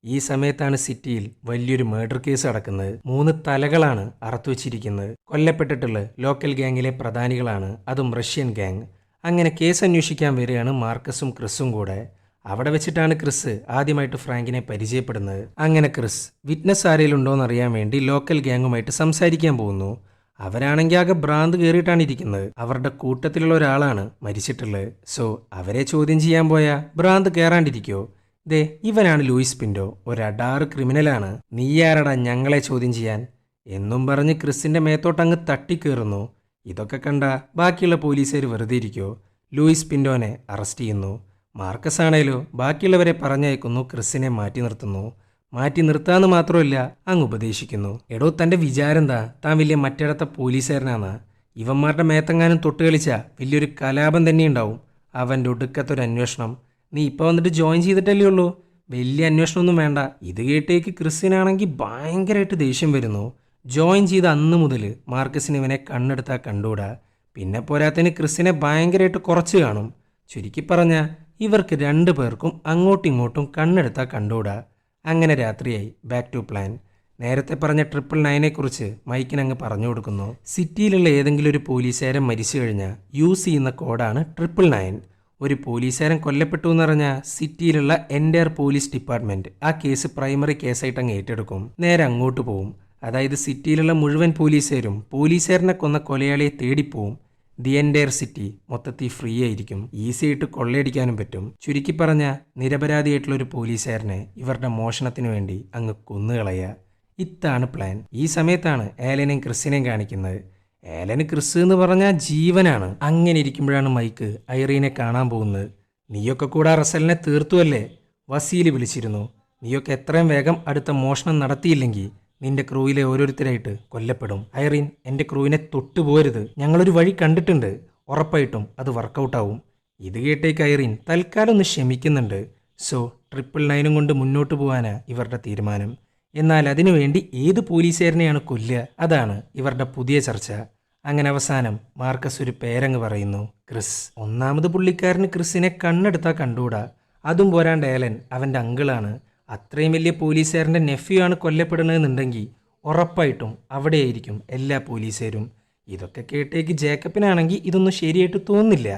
ഈ സമയത്താണ് സിറ്റിയിൽ വലിയൊരു മർഡർ കേസ് നടക്കുന്നത്. 3 തലകളാണ് അറുത്തു വച്ചിരിക്കുന്നത്. കൊല്ലപ്പെട്ടിട്ടുള്ള ലോക്കൽ ഗ്യാങ്ങിലെ പ്രധാനികളാണ്, അതും റഷ്യൻ ഗ്യാങ്. അങ്ങനെ കേസ് അന്വേഷിക്കാൻ വരികയാണ് മാർക്കസും ക്രിസും കൂടെ. അവിടെ വെച്ചിട്ടാണ് ക്രിസ് ആദ്യമായിട്ട് ഫ്രാങ്കിനെ പരിചയപ്പെടുന്നത്. അങ്ങനെ ക്രിസ് വിറ്റ്നസ് ആരെങ്കിലും ഉണ്ടോയെന്ന് അറിയാൻ വേണ്ടി ലോക്കൽ ഗ്യാങ്ങുമായിട്ട് സംസാരിക്കാൻ പോകുന്നു. അവരാണെങ്കിൽ ആകെ ഭ്രാന്ത് കയറിയിട്ടാണ് ഇരിക്കുന്നത്. അവരുടെ കൂട്ടത്തിലുള്ള ഒരാളാണ് മരിച്ചിട്ടുള്ളത്. സോ അവരെ ചോദ്യം ചെയ്യാൻ പോയാൽ ഭ്രാന്ത് കയറാണ്ടിരിക്കോ? ദേ, ഇവനാണ് ലൂയിസ് പിൻഡോ, ഒരടാറ് ക്രിമിനലാണ്. നീയാരടാ ഞങ്ങളെ ചോദ്യം ചെയ്യാൻ എന്നും പറഞ്ഞ് ക്രിസിന്റെ മേത്തോട്ട് അങ്ങ് തട്ടിക്കേറുന്നു. ഇതൊക്കെ കണ്ട ബാക്കിയുള്ള പോലീസുകാർ വെറുതെ ഇരിക്കോ? ലൂയിസ് പിൻഡോനെ അറസ്റ്റ് ചെയ്യുന്നു. മാർക്കസ് ആണേലോ ബാക്കിയുള്ളവരെ പറഞ്ഞയക്കുന്നു, ക്രിസിനെ മാറ്റി നിർത്തുന്നു. മാറ്റി നിർത്താന്ന് മാത്രമല്ല അങ്ങ് ഉപദേശിക്കുന്നു. എടോ, തൻ്റെ വിചാരം എന്താ? താൻ വലിയ മറ്റിടത്തെ പോലീസുകാരനാന്നാ? ഇവന്മാരുടെ മേത്തെങ്ങാനും തൊട്ട് കളിച്ചാൽ വലിയൊരു കലാപം തന്നെ ഉണ്ടാവും. അവൻ്റെ ഒടുക്കത്തൊരു അന്വേഷണം. നീ ഇപ്പോൾ വന്നിട്ട് ജോയിൻ ചെയ്തിട്ടല്ലേ ഉള്ളൂ, വലിയ അന്വേഷണമൊന്നും വേണ്ട. ഇത് കേട്ടേക്ക് ക്രിസിനാണെങ്കിൽ ഭയങ്കരമായിട്ട് ദേഷ്യം വരുന്നു. ജോയിൻ ചെയ്ത അന്ന് മുതൽ മാർക്കസിന് ഇവനെ കണ്ണെടുത്താൽ കണ്ടുകൂടാ. പിന്നെ പോരാത്തതിന് ക്രിസിനെ ഭയങ്കരമായിട്ട് കുറച്ച് കാണും. ചുരുക്കി പറഞ്ഞാൽ ഇവർക്ക് 2 പേർക്കും അങ്ങോട്ടും ഇങ്ങോട്ടും കണ്ണെടുത്താൽ കണ്ടുകൂടാ. അങ്ങനെ രാത്രിയായി. Back to plan. നേരത്തെ പറഞ്ഞ 999 കുറിച്ച് മൈക്കിനങ്ങ് പറഞ്ഞു കൊടുക്കുന്നു. സിറ്റിയിലുള്ള ഏതെങ്കിലും ഒരു പോലീസുകാരൻ മരിച്ചു കഴിഞ്ഞാൽ യൂസ് ചെയ്യുന്ന കോഡാണ് 999. ഒരു പോലീസുകാരൻ കൊല്ലപ്പെട്ടു എന്ന് പറഞ്ഞാൽ സിറ്റിയിലുള്ള എൻ്റയർ പോലീസ് ഡിപ്പാർട്ട്മെൻറ്റ് ആ കേസ് പ്രൈമറി കേസായിട്ട് അങ്ങ് ഏറ്റെടുക്കും. നേരെ അങ്ങോട്ട് പോവും. അതായത് സിറ്റിയിലുള്ള മുഴുവൻ പോലീസുകാരും പോലീസുകാരനെ കൊന്ന കൊലയാളിയെ തേടിപ്പോവും. ദി എൻ്റയർ സിറ്റി മൊത്തത്തിൽ ഫ്രീ ആയിരിക്കും. ഈസി ആയിട്ട് കൊള്ളയടിക്കാനും പറ്റും. ചുരുക്കി പറഞ്ഞാൽ നിരപരാധിയായിട്ടുള്ള ഒരു പോലീസുകാരനെ ഇവരുടെ മോഷണത്തിന് വേണ്ടി അങ്ങ് കൊന്നുകളയുക. ഇതാണ് പ്ലാൻ. ഈ സമയത്താണ് ഏലനെയും ക്രിസിനെയും കാണിക്കുന്നത്. ഏലന് ക്രിസ് എന്ന് പറഞ്ഞാൽ ജീവനാണ്. അങ്ങനെ ഇരിക്കുമ്പോഴാണ് മൈക്ക് ഐറീനെ കാണാൻ പോകുന്നത്. നീയൊക്കെ കൂടെ റസലിനെ തീർത്തുവല്ലേ? വസീലി വിളിച്ചിരുന്നു. നീയൊക്കെ എത്രയും വേഗം അടുത്ത മോഷണം നടത്തിയില്ലെങ്കിൽ നിന്റെ ക്രൂവിലെ ഓരോരുത്തരായിട്ട് കൊല്ലപ്പെടും. ഐറീൻ, എൻ്റെ ക്രൂവിനെ തൊട്ടുപോരുത്. ഞങ്ങളൊരു വഴി കണ്ടിട്ടുണ്ട്, ഉറപ്പായിട്ടും അത് വർക്കൗട്ടാവും. ഇത് കേട്ടേക്ക് ഐറീൻ തൽക്കാലം ഒന്ന് ക്ഷമിക്കുന്നുണ്ട്. സോ 999 കൊണ്ട് മുന്നോട്ട് പോകാനാ ഇവരുടെ തീരുമാനം. എന്നാൽ അതിനുവേണ്ടി ഏത് പോലീസുകാരനെയാണ് കൊല്ലുക, അതാണ് ഇവരുടെ പുതിയ ചർച്ച. അങ്ങനെ അവസാനം മാർക്കസ് ഒരു പേരങ്ങ് പറയുന്നു, ക്രിസ്. ഒന്നാമത് പുള്ളിക്കാരന് ക്രിസിനെ കണ്ണെടുത്താൽ കണ്ടുകൂടാ. അതും പോരാണ്ട് ഏലൻ അവൻ്റെ അങ്കിളാണ്. അത്രയും വലിയ പോലീസുകാരൻ്റെ നെഫ്യൂ ആണ് കൊല്ലപ്പെടുന്നതെന്നുണ്ടെങ്കിൽ ഉറപ്പായിട്ടും അവിടെയായിരിക്കും എല്ലാ പോലീസുകാരും. ഇതൊക്കെ കേട്ടേക്ക് ജേക്കബിനാണെങ്കിൽ ഇതൊന്നും ശരിയായിട്ട് തോന്നുന്നില്ല.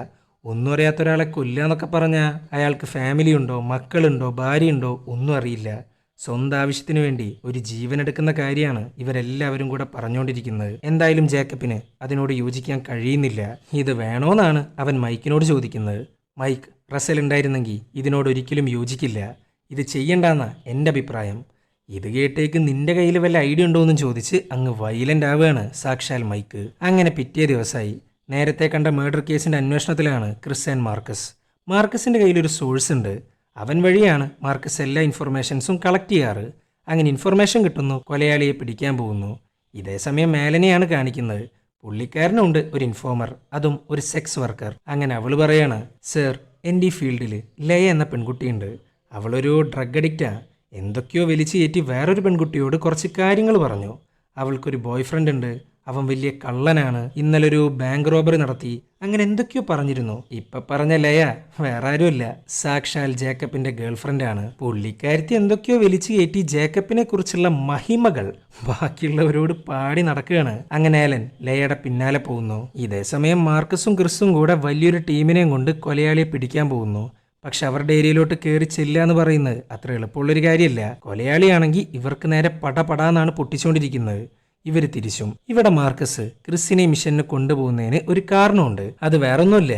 ഒന്നും അറിയാത്ത ഒരാളെ കൊല്ലുക എന്നൊക്കെ പറഞ്ഞാൽ അയാൾക്ക് ഫാമിലി ഉണ്ടോ, മക്കളുണ്ടോ, ഭാര്യയുണ്ടോ ഒന്നും അറിയില്ല. സ്വന്തം ആവശ്യത്തിന് വേണ്ടി ഒരു ജീവനെടുക്കുന്ന കാര്യമാണ് ഇവരെല്ലാവരും കൂടെ പറഞ്ഞുകൊണ്ടിരിക്കുന്നത്. എന്തായാലും ജേക്കബിന് അതിനോട് യോജിക്കാൻ കഴിയുന്നില്ല. ഇത് വേണോന്നാണ് അവൻ മൈക്കിനോട് ചോദിക്കുന്നത്. മൈക്ക്, റസൽ ഉണ്ടായിരുന്നെങ്കിൽ ഇതിനോട് ഒരിക്കലും യോജിക്കില്ല. ഇത് ചെയ്യണ്ടെന്നാ എൻ്റെ അഭിപ്രായം. ഇത് കേട്ടേക്ക് നിന്റെ കയ്യിൽ വല്ല ഐഡിയ ഉണ്ടോ എന്നും ചോദിച്ച് അങ്ങ് വയലൻ്റ് ആവുകയാണ് സാക്ഷാൽ മൈക്ക്. അങ്ങനെ പിറ്റേ ദിവസമായി. നേരത്തെ കണ്ട മേർഡർ കേസിൻ്റെ അന്വേഷണത്തിലാണ് ക്രിസ് ആൻഡ് മാർക്കസ്. മാർക്കസിൻ്റെ കയ്യിലൊരു സോഴ്സ് ഉണ്ട്. അവൻ വഴിയാണ് മാർക്കസ് എല്ലാ ഇൻഫർമേഷൻസും കളക്ട് ചെയ്യാറ്. അങ്ങനെ ഇൻഫർമേഷൻ കിട്ടുന്നു, കൊലയാളിയെ പിടിക്കാൻ പോകുന്നു. ഇതേസമയം മേലനെയാണ് കാണിക്കുന്നത്. പുള്ളിക്കാരനുണ്ട് ഒരു ഇൻഫോമർ, അതും ഒരു സെക്സ് വർക്കർ. അങ്ങനെ അവൾ പറയാണ്, സർ, എൻ്റെ ഈ ഫീൽഡിൽ ലയ എന്ന പെൺകുട്ടിയുണ്ട്. അവളൊരു ഡ്രഗ് അഡിക്റ്റാ. എന്തൊക്കെയോ വലിച്ചു കയറ്റി വേറൊരു പെൺകുട്ടിയോട് കുറച്ച് കാര്യങ്ങൾ പറഞ്ഞു. അവൾക്കൊരു ബോയ് ഫ്രണ്ട് ഉണ്ട്. അവൻ വലിയ കള്ളനാണ്. ഇന്നലെ ഒരു ബാങ്ക് റോബറി നടത്തി. അങ്ങനെ എന്തൊക്കെയോ പറഞ്ഞിരുന്നു. ഇപ്പൊ പറഞ്ഞ ലയ വേറെ ആരുമല്ല, സാക്ഷാൽ ജേക്കബിന്റെ ഗേൾഫ്രണ്ടാണ്. പുള്ളിക്കാരത്തി എന്തൊക്കെയോ വലിച്ചു കയറ്റി ജേക്കബിനെ കുറിച്ചുള്ള മഹിമകൾ ബാക്കിയുള്ളവരോട് പാടി നടക്കുകയാണ്. അങ്ങനെ ഏലൻ ലയയുടെ പിന്നാലെ പോകുന്നു. ഇതേസമയം മാർക്കസും ക്രിസും കൂടെ വലിയൊരു ടീമിനെയും കൊണ്ട് കൊലയാളിയെ പിടിക്കാൻ പോകുന്നു. പക്ഷെ അവരുടെ ഏരിയയിലോട്ട് കയറി ചെല്ലുക എന്ന് പറയുന്നത് അത്ര എളുപ്പമുള്ളൊരു കാര്യമല്ല. കൊലയാളിയാണെങ്കിൽ ഇവർക്ക് നേരെ പടപടാന്നാണ് പൊട്ടിച്ചുകൊണ്ടിരിക്കുന്നത്. ഇവർ തിരിച്ചും. ഇവിടെ മാർക്കസ് ക്രിസിനെ മിഷന് കൊണ്ടുപോകുന്നതിന് ഒരു കാരണമുണ്ട്. അത് വേറൊന്നുമില്ല,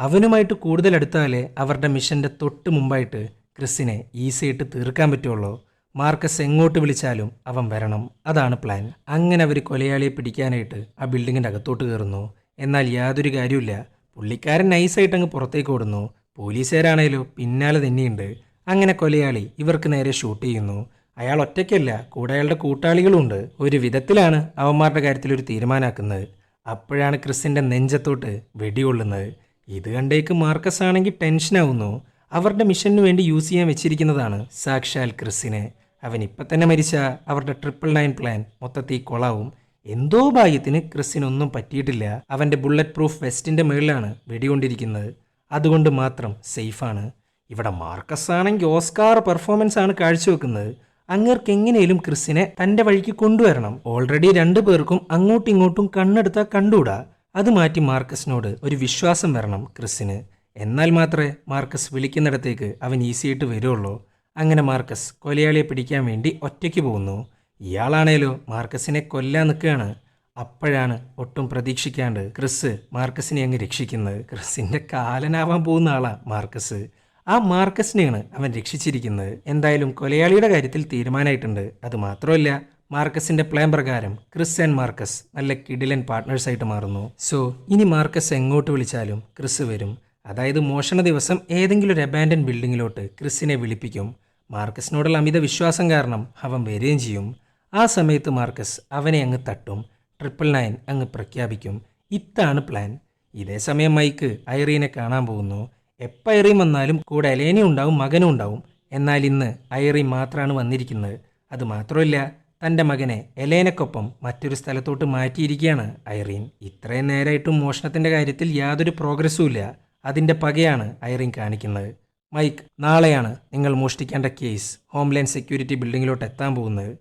അവനുമായിട്ട് കൂടുതൽ അടുത്താലേ അവരുടെ മിഷന്റെ തൊട്ട് മുമ്പായിട്ട് ക്രിസിനെ ഈസിയായിട്ട് തീർക്കാൻ പറ്റുള്ളൂ. മാർക്കസ് എങ്ങോട്ട് വിളിച്ചാലും അവൻ വരണം. അതാണ് പ്ലാൻ. അങ്ങനെ അവർ കൊലയാളിയെ പിടിക്കാനായിട്ട് ആ ബിൽഡിങ്ങിൻ്റെ അകത്തോട്ട് കയറുന്നു. എന്നാൽ യാതൊരു കാര്യമില്ല. പുള്ളിക്കാരൻ നൈസായിട്ട് അങ്ങ് പുറത്തേക്ക് ഓടുന്നു. പോലീസുകാരാണേലോ പിന്നാലെ തന്നെയുണ്ട്. അങ്ങനെ കൊലയാളി ഇവർക്ക് നേരെ ഷൂട്ട് ചെയ്യുന്നു. അയാൾ ഒറ്റയ്ക്കല്ല, കൂടെ അയാളുടെ കൂട്ടാളികളുമുണ്ട്. ഒരു വിധത്തിലാണ് അവന്മാരുടെ കാര്യത്തിൽ ഒരു തീരുമാനമാക്കുന്നത്. അപ്പോഴാണ് ക്രിസിൻ്റെ നെഞ്ചത്തോട്ട് വെടികൊള്ളുന്നത്. ഇത് കണ്ടേക്ക് മാർക്കസ് ആണെങ്കിൽ ടെൻഷനാവുന്നു. അവരുടെ മിഷന് വേണ്ടി യൂസ് ചെയ്യാൻ വെച്ചിരിക്കുന്നതാണ് സാക്ഷാൽ ക്രിസിനെ. അവൻ ഇപ്പം തന്നെ മരിച്ച അവരുടെ 999 പ്ലാൻ മൊത്തത്തിൽ കൊളാവും. എന്തോ ഭാഗ്യത്തിന് ക്രിസിനൊന്നും പറ്റിയിട്ടില്ല. അവൻ്റെ ബുള്ളറ്റ് പ്രൂഫ് വെസ്റ്റിൻ്റെ മുകളിലാണ് വെടികൊണ്ടിരിക്കുന്നത്. അതുകൊണ്ട് മാത്രം സേഫാണ്. ഇവിടെ മാർക്കസ് ആണെങ്കിൽ ഓസ്കാർ പെർഫോമൻസ് ആണ് കാഴ്ചവെക്കുന്നത്. അങ്ങേർക്ക് എങ്ങനെയും ക്രിസിനെ തൻ്റെ വഴിക്ക് കൊണ്ടുവരണം. ഓൾറെഡി 2 പേർക്കും അങ്ങോട്ടും ഇങ്ങോട്ടും കണ്ണെടുത്താൽ കണ്ടുകൂടാ. അത് മാറ്റി മാർക്കസിനോട് ഒരു വിശ്വാസം വരണം ക്രിസിന്. എന്നാൽ മാത്രമേ മാർക്കസ് വിളിക്കുന്നിടത്തേക്ക് അവൻ ഈസിയായിട്ട് വരുള്ളൂ. അങ്ങനെ മാർക്കസ് കൊലയാളിയെ പിടിക്കാൻ വേണ്ടി ഒറ്റയ്ക്ക് പോകുന്നു. ഇയാളാണേലോ മാർക്കസിനെ കൊല്ലാൻ നിൽക്കുകയാണ്. അപ്പോഴാണ് ഒട്ടും പ്രതീക്ഷിക്കാണ്ട് ക്രിസ് മാർക്കസിനെ അങ്ങ് രക്ഷിക്കുന്നത്. ക്രിസിന്റെ കാലനാവാൻ പോകുന്ന ആളാ മാർക്കസ്. ആ മാർക്കസിനെയാണ് അവൻ രക്ഷിച്ചിരിക്കുന്നത്. എന്തായാലും കൊലയാളിയുടെ കാര്യത്തിൽ തീരുമാനമായിട്ടുണ്ട്. അത് മാത്രമല്ല, മാർക്കസിന്റെ പ്ലാൻ പ്രകാരം ക്രിസ് ആൻഡ് മാർക്കസ് നല്ല കിടിലൻ പാർട്ട്നേഴ്സായിട്ട് മാറുന്നു. സോ ഇനി മാർക്കസ് എങ്ങോട്ട് വിളിച്ചാലും ക്രിസ് വരും. അതായത് മോഷണ ദിവസം ഏതെങ്കിലും ഒരു അബാൻഡൻ ബിൽഡിങ്ങിലോട്ട് ക്രിസിനെ വിളിപ്പിക്കും. മാർക്കസിനോടുള്ള അമിത വിശ്വാസം കാരണം അവൻ വരികയും ചെയ്യും. ആ സമയത്ത് മാർക്കസ് അവനെ അങ്ങ് തട്ടും. 999 അങ്ങ് പ്രഖ്യാപിക്കും. ഇതാണ് പ്ലാൻ. ഇതേസമയം മൈക്ക് ഐറീനെ കാണാൻ പോകുന്നു. എപ്പോൾ ഐറീൻ വന്നാലും കൂടെ എലേനയും ഉണ്ടാവും, മകനും ഉണ്ടാവും. എന്നാൽ ഇന്ന് ഐറീൻ മാത്രമാണ് വന്നിരിക്കുന്നത്. അത് മാത്രമല്ല, തൻ്റെ മകനെ എലേനക്കൊപ്പം മറ്റൊരു സ്ഥലത്തോട്ട് മാറ്റിയിരിക്കുകയാണ് ഐറീൻ. ഇത്രയും നേരമായിട്ടും മോഷണത്തിൻ്റെ കാര്യത്തിൽ യാതൊരു പ്രോഗ്രസ്സും ഇല്ല. അതിൻ്റെ പകയാണ് ഐറീൻ കാണിക്കുന്നത്. മൈക്ക്, നാളെയാണ് നിങ്ങൾ മോഷ്ടിക്കേണ്ട കേസ് ഹോംലാൻഡ് സെക്യൂരിറ്റി ബിൽഡിങ്ങിലോട്ട് എത്താൻ പോകുന്നത്.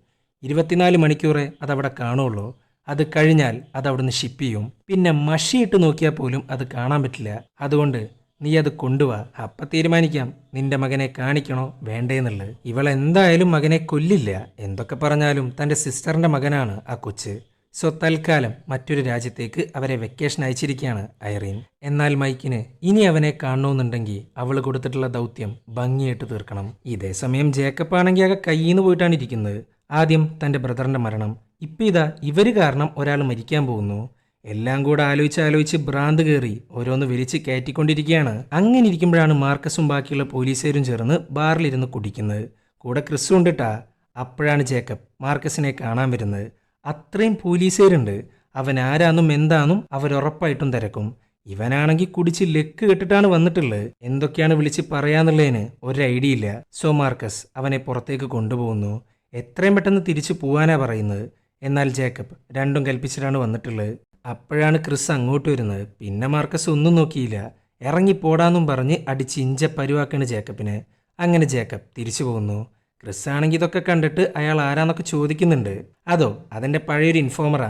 24 മണിക്കൂറേ അതവിടെ കാണുള്ളൂ. അത് കഴിഞ്ഞാൽ അതവിടുന്ന് ഷിപ്പ് ചെയ്യും. പിന്നെ മഷിയിട്ട് നോക്കിയാൽ പോലും അത് കാണാൻ പറ്റില്ല. അതുകൊണ്ട് നീ അത് കൊണ്ടുവാ. അപ്പം തീരുമാനിക്കാം നിന്റെ മകനെ കാണിക്കണോ വേണ്ടേന്നുള്ളത്. ഇവളെന്തായാലും മകനെ കൊല്ലില്ല. എന്തൊക്കെ പറഞ്ഞാലും തൻ്റെ സിസ്റ്ററിൻ്റെ മകനാണ് ആ കൊച്ച്. സോ തൽക്കാലം മറ്റൊരു രാജ്യത്തേക്ക് അവരെ വെക്കേഷൻ അയച്ചിരിക്കുകയാണ് ഐറീൻ. എന്നാൽ മൈക്കിന് ഇനി അവനെ കാണണമെന്നുണ്ടെങ്കിൽ അവൾ കൊടുത്തിട്ടുള്ള ദൗത്യം ഭംഗിയായിട്ട് തീർക്കണം. ഇതേസമയം ജേക്കബ് ആണെങ്കിൽ ആകെ കയ്യിൽ നിന്ന് പോയിട്ടാണ് ഇരിക്കുന്നത്. ആദ്യം തൻ്റെ ബ്രദറിൻ്റെ മരണം. ഇപ്പം ഇതാ ഇവർ കാരണം ഒരാൾ മരിക്കാൻ പോകുന്നു. എല്ലാം കൂടെ ആലോചിച്ച് ഭ്രാന്ത് കയറി ഓരോന്ന് വലിച്ച് കയറ്റിക്കൊണ്ടിരിക്കുകയാണ്. അങ്ങനെ ഇരിക്കുമ്പോഴാണ് മാർക്കസും ബാക്കിയുള്ള പോലീസുകാരും ചേർന്ന് ബാറിലിരുന്ന് കുടിക്കുന്നത്. കൂടെ ക്രിസും ഉണ്ടിട്ടാ. അപ്പോഴാണ് ജേക്കബ് മാർക്കസിനെ കാണാൻ വരുന്നത്. അത്രയും പോലീസുകാരുണ്ട്. അവൻ ആരാന്നും എന്താന്നും അവരുറപ്പായിട്ടും തിരക്കും. ഇവനാണെങ്കിൽ കുടിച്ച് ലെക്ക് കെട്ടിട്ടാണ് വന്നിട്ടുള്ളത്. എന്തൊക്കെയാണ് വിളിച്ച് പറയാന്നുള്ളതിന് ഒരു ഐഡിയ ഇല്ല. സോ മാർക്കസ് അവനെ പുറത്തേക്ക് കൊണ്ടുപോകുന്നു. എത്രയും പെട്ടെന്ന് തിരിച്ചു പോവാനാ പറയുന്നത്. എന്നാൽ ജേക്കബ് രണ്ടും കൽപ്പിച്ചിട്ടാണ് വന്നിട്ടുള്ളത്. അപ്പോഴാണ് ക്രിസ് അങ്ങോട്ട് വരുന്നത്. പിന്നെ മാർക്കസ് ഒന്നും നോക്കിയില്ല, ഇറങ്ങിപ്പോടാന്നും പറഞ്ഞ് അടിച്ച് ഇഞ്ച പരുവാക്കാണ് ജേക്കബിനെ. അങ്ങനെ ജേക്കബ് തിരിച്ചു പോകുന്നു. ക്രിസ് ആണെങ്കിൽ ഇതൊക്കെ കണ്ടിട്ട് അയാൾ ആരാന്നൊക്കെ ചോദിക്കുന്നുണ്ട്. അതോ അതെന്റെ പഴയൊരു ഇൻഫോമറാ,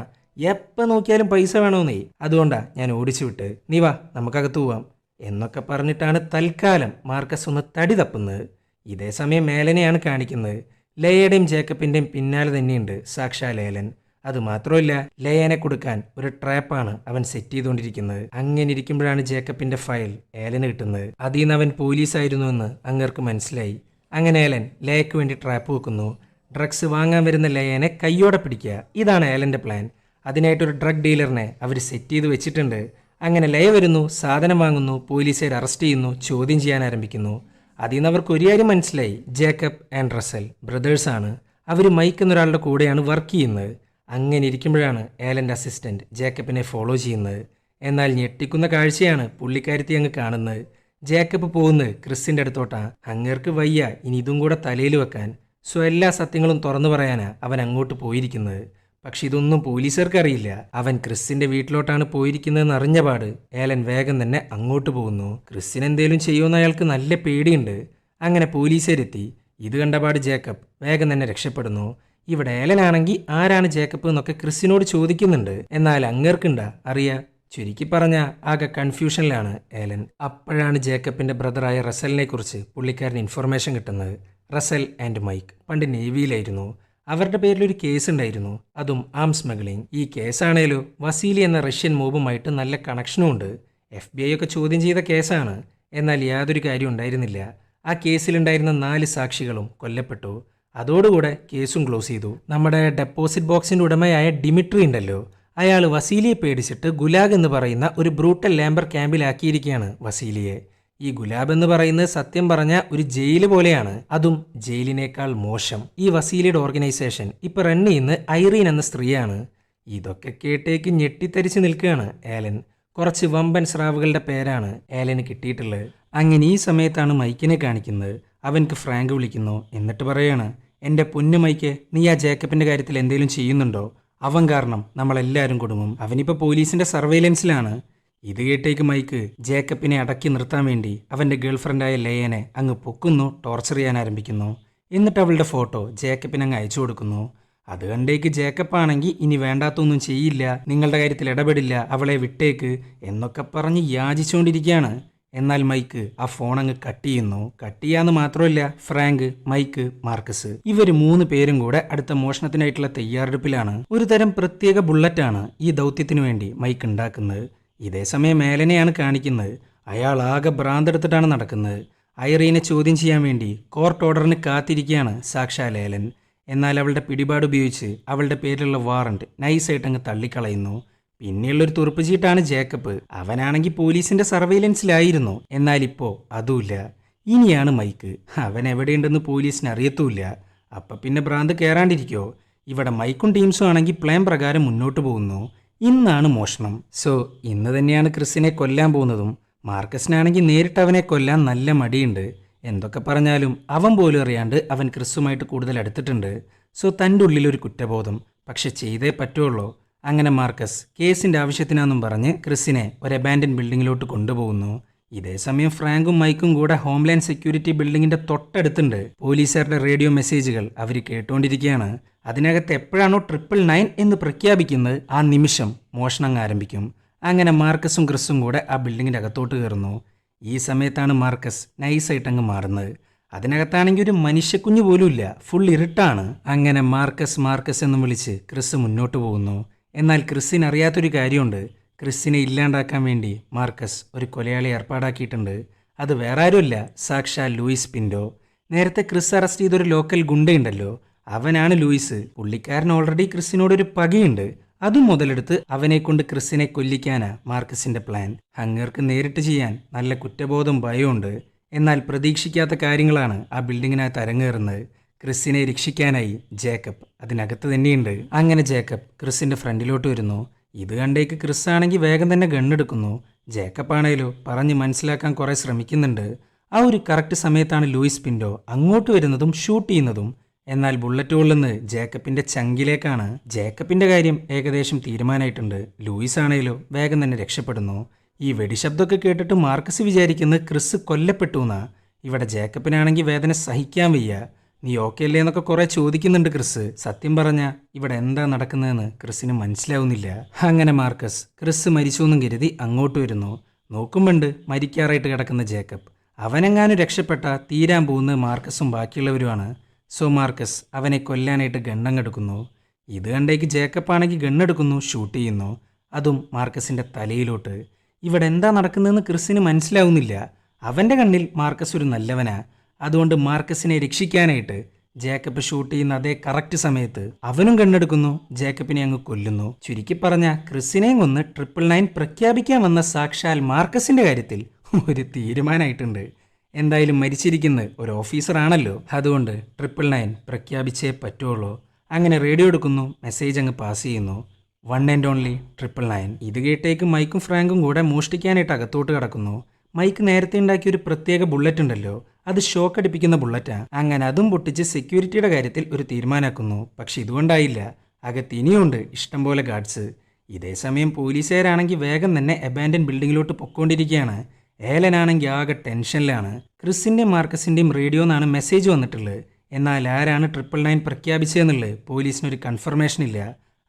എപ്പോൾ നോക്കിയാലും പൈസ വേണമെന്നേ, അതുകൊണ്ടാ ഞാൻ ഓടിച്ചു വിട്ട്. നീ വാ നമുക്കകത്ത് പോവാം എന്നൊക്കെ പറഞ്ഞിട്ടാണ് തൽക്കാലം മാർക്കസ് ഒന്ന് തടി തപ്പുന്നത്. ഇതേ സമയം മേലനെയാണ് കാണിക്കുന്നത്. ലയയുടെയും ജേക്കബിൻ്റെയും പിന്നാലെ തന്നെയുണ്ട് സാക്ഷാൽ ഏലൻ. അതുമാത്രമല്ല, ലയനെ കൊടുക്കാൻ ഒരു ട്രാപ്പാണ് അവൻ സെറ്റ് ചെയ്തുകൊണ്ടിരിക്കുന്നത്. അങ്ങനെ ഇരിക്കുമ്പോഴാണ് ജേക്കബിന്റെ ഫയൽ ഏലന് കിട്ടുന്നത്. അതിൽ നിന്ന് അവൻ പോലീസായിരുന്നുവെന്ന് അങ്ങർക്ക് മനസ്സിലായി. അങ്ങനെ ഏലൻ ലയക്ക് വേണ്ടി ട്രാപ്പ് വെക്കുന്നു. ഡ്രഗ്സ് വാങ്ങാൻ വരുന്ന ലയനെ കയ്യോടെ പിടിക്കുക, ഇതാണ് ഏലന്റെ പ്ലാൻ. അതിനായിട്ടൊരു ഡ്രഗ് ഡീലറിനെ അവർ സെറ്റ് ചെയ്ത് വെച്ചിട്ടുണ്ട്. അങ്ങനെ ലയ വരുന്നു, സാധനം വാങ്ങുന്നു, പോലീസുകാർ അറസ്റ്റ് ചെയ്യുന്നു, ചോദ്യം ചെയ്യാൻ ആരംഭിക്കുന്നു. അതിൽ നിന്ന് അവർക്ക് ഒരു കാര്യം മനസ്സിലായി, ജേക്കബ് ആൻഡ് റസൽ ബ്രദേഴ്സാണ്. അവർ മൈക്ക് എന്നൊരാളുടെ കൂടെയാണ് വർക്ക് ചെയ്യുന്നത്. അങ്ങനെ ഇരിക്കുമ്പോഴാണ് ഏലൻ്റെ അസിസ്റ്റന്റ് ജേക്കബിനെ ഫോളോ ചെയ്യുന്നത്. എന്നാൽ ഞെട്ടിക്കുന്ന കാഴ്ചയാണ് പുള്ളിക്കാരത്തി അങ്ങ് കാണുന്നത്. ജേക്കബ് പോകുന്നത് ക്രിസിൻ്റെ അടുത്തോട്ടാണ്. അങ്ങേർക്ക് വയ്യ ഇനി ഇതും കൂടെ തലയിൽ വെക്കാൻ. സോ എല്ലാ സത്യങ്ങളും തുറന്നു പറയാനാ അവൻ അങ്ങോട്ട് പോയിരിക്കുന്നത്. പക്ഷെ ഇതൊന്നും പോലീസുകാർക്ക് അറിയില്ല. അവൻ ക്രിസിന്റെ വീട്ടിലോട്ടാണ് പോയിരിക്കുന്നതെന്ന് അറിഞ്ഞ പാട് ഏലൻ വേഗം തന്നെ അങ്ങോട്ട് പോകുന്നു. ക്രിസിന് എന്തേലും ചെയ്യുമെന്ന് അയാൾക്ക് നല്ല പേടിയുണ്ട്. അങ്ങനെ പോലീസുകാരെത്തി. ഇത് കണ്ടപാട് ജേക്കബ് വേഗം തന്നെ രക്ഷപ്പെടുന്നു. ഇവിടെ ഏലനാണെങ്കിൽ ആരാണ് ജേക്കബ് എന്നൊക്കെ ക്രിസിനോട് ചോദിക്കുന്നുണ്ട്. എന്നാൽ അങ്ങേർക്കുണ്ടാ അറിയാ. ചുരുക്കി പറഞ്ഞ ആകെ കൺഫ്യൂഷനിലാണ് ഏലൻ. അപ്പോഴാണ് ജേക്കബിന്റെ ബ്രദറായ റസലിനെ കുറിച്ച് പുള്ളിക്കാരന് ഇൻഫർമേഷൻ കിട്ടുന്നത്. റസൽ ആൻഡ് മൈക്ക് പണ്ട് നേവിയിലായിരുന്നു. അവരുടെ പേരിലൊരു കേസ് ഉണ്ടായിരുന്നു, അതും ആംസ് സ്മഗ്ലിംഗ്. ഈ കേസാണേലോ വസീലി എന്ന റഷ്യൻ മോബുമായിട്ട് നല്ല കണക്ഷനും ഉണ്ട്. FBI ഒക്കെ ചോദ്യം ചെയ്ത കേസാണ്. എന്നാൽ യാതൊരു കാര്യം ഉണ്ടായിരുന്നില്ല. ആ കേസിലുണ്ടായിരുന്ന 4 സാക്ഷികളും കൊല്ലപ്പെട്ടു. അതോടുകൂടെ കേസും ക്ലോസ് ചെയ്തു. നമ്മുടെ ഡെപ്പോസിറ്റ് ബോക്സിന്റെ ഉടമയായ ഡിമിട്രി ഉണ്ടല്ലോ, അയാൾ വസീലിയെ പേടിച്ചിട്ട് ഗുലാഗ് എന്ന് പറയുന്ന ഒരു ബ്രൂട്ടൽ ലാമ്പർ ക്യാമ്പിലാക്കിയിരിക്കുകയാണ് വസീലിയെ. ഈ ഗുലാബ് എന്ന് പറയുന്നത് സത്യം പറഞ്ഞ ഒരു ജയില് പോലെയാണ്, അതും ജയിലിനേക്കാൾ മോശം. ഈ വസീലിയുടെ ഓർഗനൈസേഷൻ ഇപ്പൊ റൺ ചെയ്യുന്ന ഐറീൻ എന്ന സ്ത്രീയാണ്. ഇതൊക്കെ കേട്ടേക്ക് ഞെട്ടിത്തരിച്ച് നിൽക്കുകയാണ് ഏലൻ. കുറച്ച് വമ്പൻ സ്രാവുകളുടെ പേരാണ് ഏലന് കിട്ടിയിട്ടുള്ളത്. അങ്ങനെ ഈ സമയത്താണ് മൈക്കിനെ കാണിക്കുന്നത്. അവൻക്ക് ഫ്രാങ്ക് വിളിക്കുന്നു. എന്നിട്ട് പറയാണ്, എൻ്റെ പൊന്നു മൈക്ക്, നീ ആ ജേക്കബിന്റെ കാര്യത്തിൽ എന്തെങ്കിലും ചെയ്യുന്നുണ്ടോ? അവൻ കാരണം നമ്മളെല്ലാവരും കുടുങ്ങും. അവനിപ്പോൾ പോലീസിന്റെ സർവൈലൻസിലാണ്. ഇത് കേട്ടേക്ക് മൈക്ക് ജേക്കബിനെ അടക്കി നിർത്താൻ വേണ്ടി അവൻ്റെ ഗേൾഫ്രണ്ടായ ലയനെ അങ്ങ് പൊക്കുന്നു, ടോർച്ചർ ചെയ്യാൻ ആരംഭിക്കുന്നു. എന്നിട്ട് അവളുടെ ഫോട്ടോ ജേക്കബിന് അങ്ങ് അയച്ചു കൊടുക്കുന്നു. അത് കണ്ടേക്ക് ജേക്കബ് ആണെങ്കിൽ ഇനി വേണ്ടാത്തൊന്നും ചെയ്യില്ല, നിങ്ങളുടെ കാര്യത്തിൽ ഇടപെടില്ല, അവളെ വിട്ടേക്ക് എന്നൊക്കെ പറഞ്ഞ് യാചിച്ചുകൊണ്ടിരിക്കുകയാണ്. എന്നാൽ മൈക്ക് ആ ഫോൺ അങ്ങ് കട്ട് ചെയ്യുന്നു. കട്ട് ചെയ്യാന്ന് മാത്രമല്ല, ഫ്രാങ്ക്, മൈക്ക്, മാർക്കസ് ഇവർ 3 പേരും കൂടെ അടുത്ത മോഷണത്തിനായിട്ടുള്ള തയ്യാറെടുപ്പിലാണ്. ഒരു തരം പ്രത്യേക ബുള്ളറ്റാണ് ഈ ദൗത്യത്തിനു വേണ്ടി മൈക്ക് ഉണ്ടാക്കുന്നത്. ഇതേ സമയം മേലനെയാണ് കാണിക്കുന്നത്. അയാൾ ആകെ ഭ്രാന്തെടുത്തിട്ടാണ് നടക്കുന്നത്. ഐറീനെ ചോദ്യം ചെയ്യാൻ വേണ്ടി കോർട്ട് ഓർഡറിന് കാത്തിരിക്കുകയാണ് സാക്ഷാൽ ഏലൻ. എന്നാൽ അവളുടെ പിടിപാട് ഉപയോഗിച്ച് അവളുടെ പേരിലുള്ള വാറണ്ട് നൈസായിട്ട് അങ്ങ് തള്ളിക്കളയുന്നു. പിന്നെയുള്ളൊരു തുറുപ്പ് ചീട്ടാണ് ജേക്കബ്. അവനാണെങ്കിൽ പോലീസിന്റെ സർവൈലൻസിലായിരുന്നു. എന്നാൽ ഇപ്പോൾ അതുമില്ല. ഇനിയാണ് മൈക്ക്. അവൻ എവിടെയുണ്ടെന്ന് പോലീസിന് അറിയത്തുമില്ല. അപ്പം പിന്നെ ഭ്രാന്ത് കയറാണ്ടിരിക്കോ? ഇവിടെ മൈക്കും ടീംസും ആണെങ്കിൽ പ്ലാൻ പ്രകാരം മുന്നോട്ട് പോകുന്നു. ഇന്നാണ് മോഷണം. സോ ഇന്ന് തന്നെയാണ് ക്രിസിനെ കൊല്ലാൻ പോകുന്നതും. മാർക്കസിനാണെങ്കിൽ നേരിട്ട് അവനെ കൊല്ലാൻ നല്ല മടിയുണ്ട്. എന്തൊക്കെ പറഞ്ഞാലും അവൻ പോലും അറിയാണ്ട് അവൻ ക്രിസുമായിട്ട് കൂടുതൽ അടുത്തിട്ടുണ്ട്. സോ തൻ്റെ ഉള്ളിലൊരു കുറ്റബോധം, പക്ഷെ ചെയ്തേ പറ്റുള്ളൂ. അങ്ങനെ മാർക്കസ് കേസിൻ്റെ ആവശ്യത്തിനാണെന്നും പറഞ്ഞ് ക്രിസിനെ ഒരു അബാൻഡൻ ബിൽഡിങ്ങിലോട്ട് കൊണ്ടുപോകുന്നു. ഇതേ സമയം ഫ്രാങ്കും മൈക്കും കൂടെ ഹോംലാൻഡ് സെക്യൂരിറ്റി ബിൽഡിങ്ങിന്റെ തൊട്ടടുത്തുണ്ട്. പോലീസുകാരുടെ റേഡിയോ മെസ്സേജുകൾ അവർ കേട്ടുകൊണ്ടിരിക്കുകയാണ്. അതിനകത്ത് എപ്പോഴാണോ 999 എന്ന് പ്രഖ്യാപിക്കുന്നത് ആ നിമിഷം മോഷണം ആരംഭിക്കും. അങ്ങനെ മാർക്കസും ക്രിസും കൂടെ ആ ബിൽഡിങ്ങിൻ്റെ അകത്തോട്ട് കയറുന്നു. ഈ സമയത്താണ് മാർക്കസ് നൈസായിട്ട് അങ്ങ് മാറുന്നത്. അതിനകത്താണെങ്കിൽ ഒരു മനുഷ്യക്കുഞ്ഞു പോലും ഇല്ല, ഫുൾ ഇരുട്ടാണ്. അങ്ങനെ മാർക്കസ് എന്ന് വിളിച്ച് ക്രിസ് മുന്നോട്ട് പോകുന്നു. എന്നാൽ ക്രിസിന് അറിയാത്തൊരു കാര്യമുണ്ട്. ക്രിസിനെ ഇല്ലാണ്ടാക്കാൻ വേണ്ടി മാർക്കസ് ഒരു കൊലയാളി ഏർപ്പാടാക്കിയിട്ടുണ്ട്. അത് വേറെ ആരുമല്ല, സാക്ഷാൽ ലൂയിസ് പിൻഡോ. നേരത്തെ ക്രിസ് അറസ്റ്റ് ചെയ്തൊരു ലോക്കൽ ഗുണ്ടയുണ്ടല്ലോ, അവനാണ് ലൂയിസ്. പുള്ളിക്കാരൻ ഓൾറെഡി ക്രിസിനോടൊരു പകയുണ്ട്. അതും മുതലെടുത്ത് അവനെ കൊണ്ട് ക്രിസിനെ കൊല്ലിക്കാനാ മാർക്കസിന്റെ പ്ലാൻ. അങ്ങേർക്ക് നേരിട്ട് ചെയ്യാൻ നല്ല കുറ്റബോധം ഭയമുണ്ട്. എന്നാൽ പ്രതീക്ഷിക്കാത്ത കാര്യങ്ങളാണ് ആ ബിൽഡിങ്ങിനകത്ത് അരങ്ങേറുന്നത്. ക്രിസിനെ രക്ഷിക്കാനായി ജേക്കബ് അതിനകത്ത് തന്നെയുണ്ട്. അങ്ങനെ ജേക്കബ് ക്രിസിന്റെ ഫ്രണ്ടിലോട്ട് വരുന്നു. ഇത് കണ്ടേക്ക് ക്രിസ് ആണെങ്കിൽ വേഗം തന്നെ ഗണ്ണെടുക്കുന്നു. ജേക്കബാണേലോ പറഞ്ഞ് മനസ്സിലാക്കാൻ കുറെ ശ്രമിക്കുന്നുണ്ട്. ആ ഒരു കറക്റ്റ് സമയത്താണ് ലൂയിസ് പിൻറ്റോ അങ്ങോട്ട് വരുന്നതും ഷൂട്ട് ചെയ്യുന്നതും. എന്നാൽ ബുള്ളറ്റ് കൊള്ളുന്നത് ജേക്കബിന്റെ ചങ്കിലേക്കാണ്. ജേക്കബിന്റെ കാര്യം ഏകദേശം തീരുമാനമായിട്ടുണ്ട്. ലൂയിസ് ആണേലോ വേഗം തന്നെ രക്ഷപ്പെടുന്നു. ഈ വെടിശബ്ദമൊക്കെ കേട്ടിട്ട് മാർക്കസ് വിചാരിക്കുന്നത് ക്രിസ് കൊല്ലപ്പെട്ടു എന്നാ. ഇവിടെ ജേക്കബിനാണെങ്കിൽ വേദന സഹിക്കാൻ വയ്യ. നീ ഓക്കെ അല്ലേ എന്നൊക്കെ കുറെ ചോദിക്കുന്നുണ്ട് ക്രിസ്. സത്യം പറഞ്ഞ ഇവിടെ എന്താ നടക്കുന്നതെന്ന് ക്രിസിന് മനസ്സിലാവുന്നില്ല. അങ്ങനെ മാർക്കസ് ക്രിസ് മരിച്ചു എന്നും കരുതി അങ്ങോട്ട് വരുന്നു. നോക്കുമ്പോണ്ട് മരിക്കാറായിട്ട് കിടക്കുന്ന ജേക്കബ്. അവനെങ്ങാനും രക്ഷപ്പെട്ട തീരാൻ പോകുന്ന മാർക്കസും ബാക്കിയുള്ളവരുമാണ്. സോ മാർക്കസ് അവനെ കൊല്ലാനായിട്ട് ഗണ്ണങ്ങെടുക്കുന്നു. ഇത് കണ്ടേക്ക് ജേക്കബ് ആണെങ്കിൽ ഗണ്ണെടുക്കുന്നു, ഷൂട്ട് ചെയ്യുന്നു. അതും മാർക്കസിന്റെ തലയിലോട്ട്. ഇവിടെ എന്താ നടക്കുന്നതെന്ന് ക്രിസിന് മനസ്സിലാവുന്നില്ല. അവന്റെ കണ്ണിൽ മാർക്കസ് ഒരു നല്ലവനാ. അതുകൊണ്ട് മാർക്കസിനെ രക്ഷിക്കാനായിട്ട് ജേക്കബ് ഷൂട്ട് ചെയ്യുന്ന അതേ കറക്റ്റ് സമയത്ത് അവനും കണ്ണെടുക്കുന്നു, ജേക്കബിനെ അങ്ങ് കൊല്ലുന്നു. ചുരുക്കി പറഞ്ഞ ക്രിസിനെയും കൊന്ന് 999 പ്രഖ്യാപിക്കാൻ വന്ന സാക്ഷാൽ മാർക്കസിന്റെ കാര്യത്തിൽ ഒരു തീരുമാനമായിട്ടുണ്ട്. എന്തായാലും മരിച്ചിരിക്കുന്നത് ഒരു ഓഫീസറാണല്ലോ, അതുകൊണ്ട് 999 പ്രഖ്യാപിച്ചേ പറ്റുള്ളൂ. അങ്ങനെ റേഡിയോ എടുക്കുന്നു, മെസ്സേജ് അങ്ങ് പാസ് ചെയ്യുന്നു. 1 and only 999. ഇത് കേട്ടേക്ക് മൈക്കും ഫ്രാങ്കും കൂടെ മോഷ്ടിക്കാനായിട്ട് അകത്തോട്ട് കിടക്കുന്നു. മൈക്ക് നേരത്തെ ഉണ്ടാക്കിയ ഒരു പ്രത്യേക ബുള്ളറ്റ് ഉണ്ടല്ലോ, അത് ഷോക്ക് അടിപ്പിക്കുന്ന ബുള്ളറ്റാ. അങ്ങനെ അതും പൊട്ടിച്ച് സെക്യൂരിറ്റിയുടെ കാര്യത്തിൽ ഒരു തീരുമാനമാക്കുന്നു. പക്ഷെ ഇതുകൊണ്ടായില്ല. അകത്ത് ഇനിയുണ്ട് ഇഷ്ടംപോലെ ഗാർഡ്സ്. ഇതേസമയം പോലീസുകാരാണെങ്കിൽ വേഗം തന്നെ അബാൻഡൻ ബിൽഡിങ്ങിലോട്ട് പൊക്കോണ്ടിരിക്കുകയാണ്. ഏലനാണെങ്കിൽ ആകെ ടെൻഷനിലാണ്. ക്രിസിൻ്റെയും മാർക്കസിൻ്റെയും റേഡിയോ എന്നാണ് മെസ്സേജ് വന്നിട്ടുള്ളത്. എന്നാൽ ആരാണ് 999 പ്രഖ്യാപിച്ചതെന്നുള്ളത് പോലീസിനൊരു കൺഫർമേഷൻ ഇല്ല.